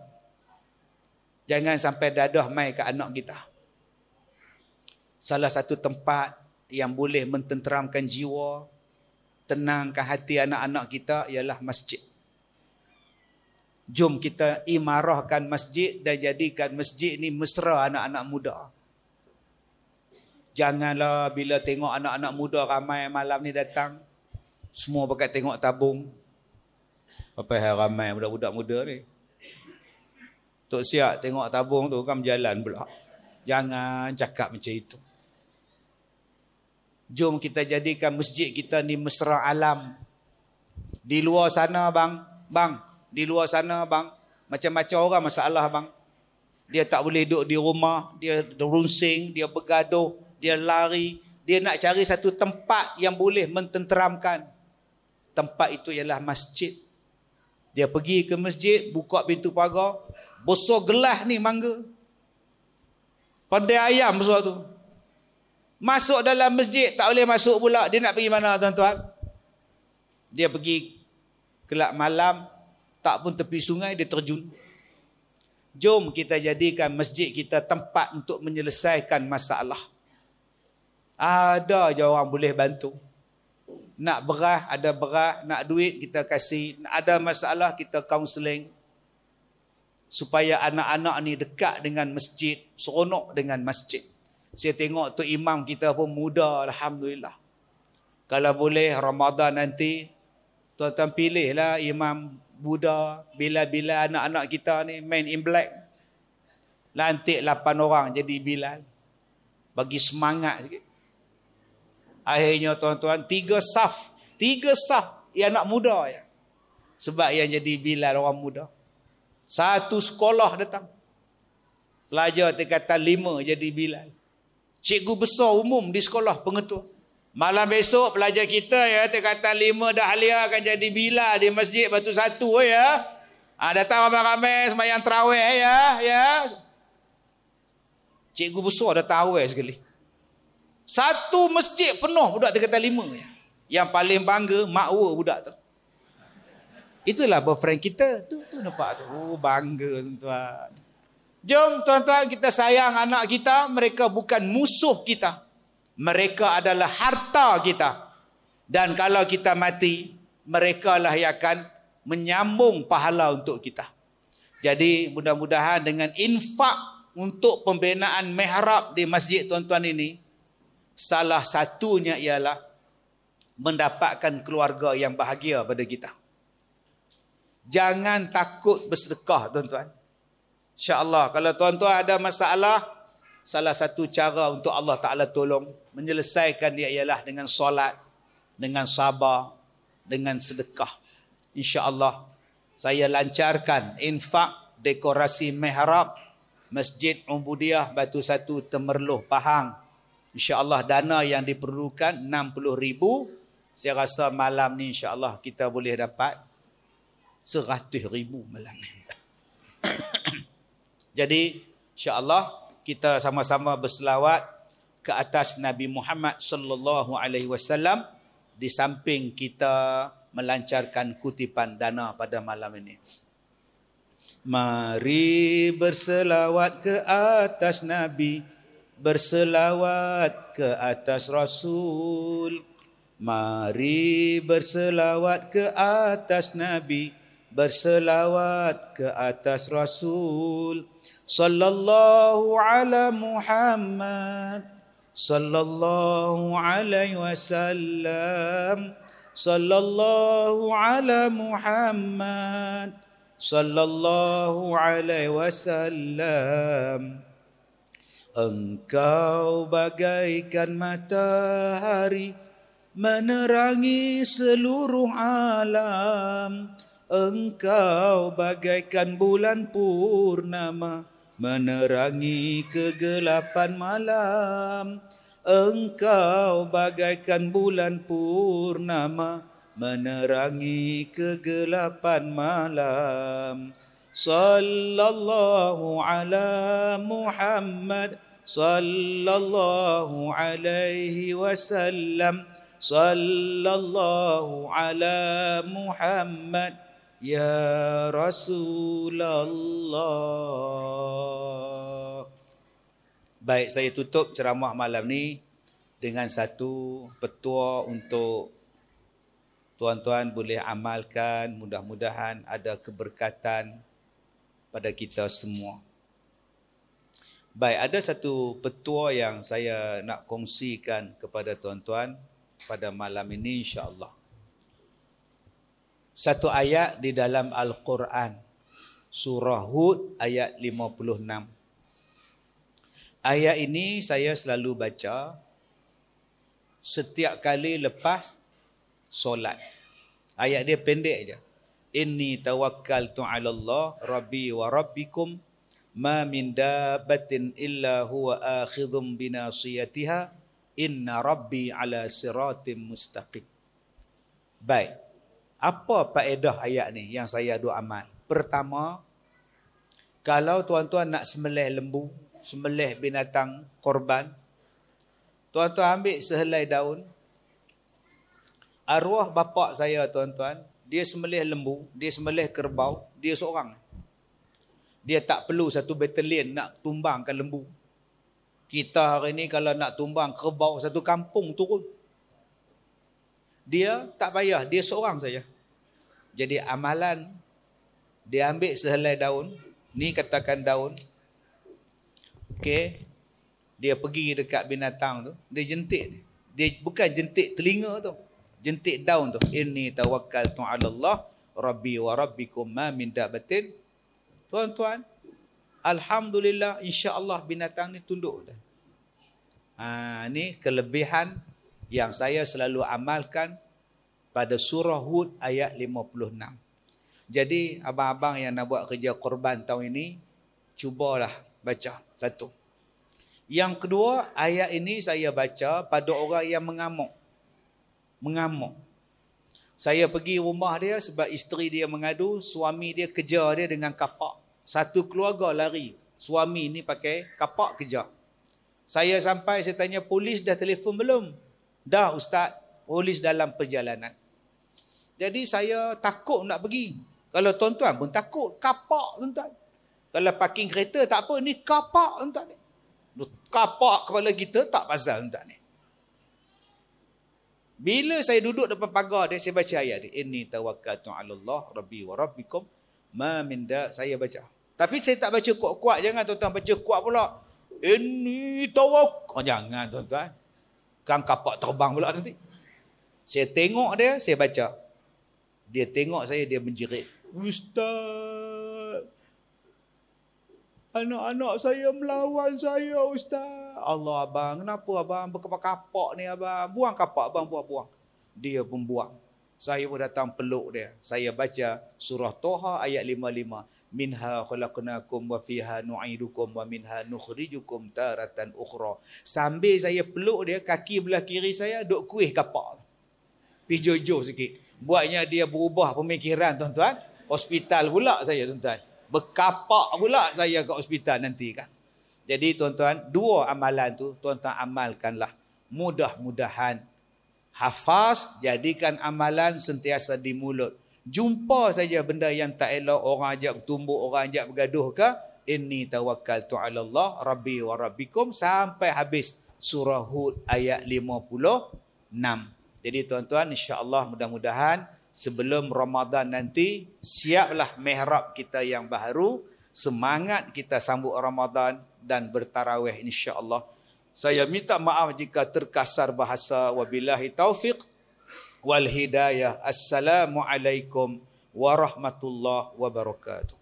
Jangan sampai dadah mai ke anak kita. Salah satu tempat yang boleh mententeramkan jiwa, tenangkan hati anak-anak kita ialah masjid. Jom kita imarahkan masjid dan jadikan masjid ni mesra anak-anak muda. Janganlah bila tengok anak-anak muda ramai malam ni datang, semua pakai tengok tabung. Apa yang ramai budak-budak muda ni. Tok siap tengok tabung tu kan berjalan pula. Jangan cakap macam itu. Jom kita jadikan masjid kita ni mesra alam. Di luar sana bang. Di luar sana bang, macam-macam orang masalah bang. Dia tak boleh duduk di rumah, dia runsing, dia bergaduh, dia lari. Dia nak cari satu tempat yang boleh mententeramkan. Tempat itu ialah masjid. Dia pergi ke masjid, buka pintu pagar, bosor gelas ni mangga. Pandai ayam besar tu. Masuk dalam masjid, tak boleh masuk pula. Dia nak pergi mana tuan-tuan? Dia pergi kelab malam, tak pun tepi sungai dia terjun. Jom kita jadikan masjid kita tempat untuk menyelesaikan masalah. Ada je orang boleh bantu. Nak beras, ada beras. Nak duit, kita kasih. Ada masalah, kita kaunseling. Supaya anak-anak ni dekat dengan masjid, seronok dengan masjid. Saya tengok tu imam kita pun muda, alhamdulillah. Kalau boleh Ramadan nanti, tuan-tuan pilihlah imam Buddha, bila-bila anak-anak kita ni main in black. Lantik 8 orang jadi Bilal. Bagi semangat sikit. Akhirnya tuan-tuan, 3 saf yang anak muda ya. Sebab yang jadi Bilal orang muda. Satu sekolah datang. Pelajar tingkatan 5 jadi Bilal. Cikgu besar umum di sekolah pengetua. Malam besok pelajar kita ya tingkatan 5 dahlia akan jadi Bilal di Masjid Batu Satu ya. Datang ramai-ramai sembahyang tarawih ya. Cikgu besar dah tarawih sekali. Satu masjid penuh budak tingkatan 5 ya. Yang paling bangga makwa budak tu. Itulah boyfriend kita. Tu nampak tu. Oh bangga tuan-tuan. Jom tuan-tuan kita sayang anak kita, mereka bukan musuh kita. Mereka adalah harta kita. Dan kalau kita mati, mereka lah yang akan menyambung pahala untuk kita. Jadi mudah-mudahan dengan infak untuk pembinaan mihrab di masjid tuan-tuan ini, Salah satunya ialah mendapatkan keluarga yang bahagia pada kita. Jangan takut bersedekah, tuan-tuan. InsyaAllah, kalau tuan-tuan ada masalah, salah satu cara untuk Allah Ta'ala tolong menyelesaikan dia ialah dengan solat, dengan sabar, dengan sedekah. InsyaAllah, saya lancarkan infak dekorasi mihrab Masjid Ubudiah Batu Satu Temerloh Pahang. InsyaAllah dana yang diperlukan 60,000. Saya rasa malam ni insyaAllah kita boleh dapat 100,000 malam ni. Jadi insyaAllah kita sama-sama berselawat ke atas Nabi Muhammad sallallahu alaihi wasallam di samping kita melancarkan kutipan dana pada malam ini. Mari berselawat ke atas Nabi, berselawat ke atas Rasul. Mari berselawat ke atas Nabi, berselawat ke atas Rasul. Sallallahu ala Muhammad, sallallahu alaihi wasallam. Sallallahu ala Muhammad, sallallahu alaihi wasallam. Engkau bagaikan matahari menerangi seluruh alam. Engkau bagaikan bulan purnama menerangi kegelapan malam. Engkau bagaikan bulan purnama menerangi kegelapan malam. Sallallahu ala Muhammad, sallallahu alaihi wasallam. Sallallahu ala Muhammad, ya Rasulullah. Baik, saya tutup ceramah malam ni dengan satu petua untuk tuan-tuan boleh amalkan. Mudah-mudahan ada keberkatan pada kita semua. Baik, ada satu petua yang saya nak kongsikan kepada tuan-tuan pada malam ini insya-Allah. Satu ayat di dalam Al-Quran, surah Hud ayat 56. Ayat ini saya selalu baca setiap kali lepas solat. Ayat dia pendek je. Inni tawakkaltu 'ala Allah rabbi wa rabbikum ma min dabbatin illa huwa akhidhum binasiyatiha inna rabbi 'ala siratim mustaqim. Baik. Apa faedah ayat ni yang saya duk amal? Pertama, kalau tuan-tuan nak sembelih lembu, sembelih binatang korban, tuan-tuan ambil sehelai daun. Arwah bapa saya tuan-tuan, dia sembelih lembu, dia sembelih kerbau, dia seorang. Dia tak perlu satu batalion nak tumbangkan lembu. Kita hari ni kalau nak tumbang kerbau, satu kampung turun. Dia tak payah, dia seorang saja. Jadi amalan, dia ambil sehelai daun, ni katakan daun, okey, dia pergi dekat binatang tu, dia jentik. Dia bukan jentik telinga tu, jentik daun tu. Inni tawakkaltu 'ala Allah rabbi wa rabbikum ma min dabbatin. Tuan-tuan, alhamdulillah, insya-Allah binatang ni tunduk dah. Ni kelebihan yang saya selalu amalkan pada surah Hud ayat 56. Jadi abang-abang yang nak buat kerja korban tahun ini, cubalah baca satu. Yang kedua, ayat ini saya baca pada orang yang mengamuk. Mengamuk. Saya pergi rumah dia sebab isteri dia mengadu, suami dia kejar dia dengan kapak. Satu keluarga lari. Suami ni pakai kapak kejar. Saya sampai, saya tanya, polis dah telefon belum? Dah ustaz, polis dalam perjalanan. Jadi saya takut nak pergi. Kalau tuan-tuan pun takut, kapak tuan-tuan. Kalau parking kereta tak apa, ni kapak tuan-tuan. Kapak kepala kita tak pasal tuan-tuan ni. Bila saya duduk depan pagar dia, saya baca ayat dia. Inni tawakkaltu 'ala Allah rabbi wa rabbikum ma min da. Saya baca. Tapi saya tak baca kuat-kuat. Jangan tuan-tuan baca kuat pula. Inni tawakkal. Jangan tuan-tuan. Kan kapak terbang pula nanti. Saya tengok dia, saya baca. Dia tengok saya, dia menjerit. Ustaz, anak-anak saya melawan saya, Ustaz. Allah, abang, kenapa abang berkapak-kapak ni, abang? Buang kapak, abang, buang. Dia pun buang. Saya pun datang peluk dia. Saya baca surah Toha ayat 55. Minha khalaqnakum wa fiha nu'idukum wa minha nukhrijukum taratan ukhra. Sambil saya peluk dia, kaki belah kiri saya duk kuih kapak. Pergi jojo sikit. Buatnya dia berubah pemikiran, tuan-tuan. Hospital pula saya, tuan-tuan. Berkapak pula saya ke hospital nanti kan. Jadi tuan-tuan, dua amalan tu tuan-tuan amalkanlah. Mudah-mudahan hafaz, jadikan amalan sentiasa di mulut. Jumpa saja benda yang tak elok, orang ajak bertumbuk, orang ajak bergaduh ke, inni tawakkaltu 'ala Allah rabbi wa rabbikum, sampai habis surah Hud ayat 56. Jadi tuan-tuan, insya-Allah mudah-mudahan sebelum Ramadan nanti siaplah mihrab kita yang baru, semangat kita sambut Ramadan dan bertarawih insya-Allah. Saya minta maaf jika terkasar bahasa. Wabillahi taufiq wal hidayah. Assalamualaikum warahmatullahi wabarakatuh.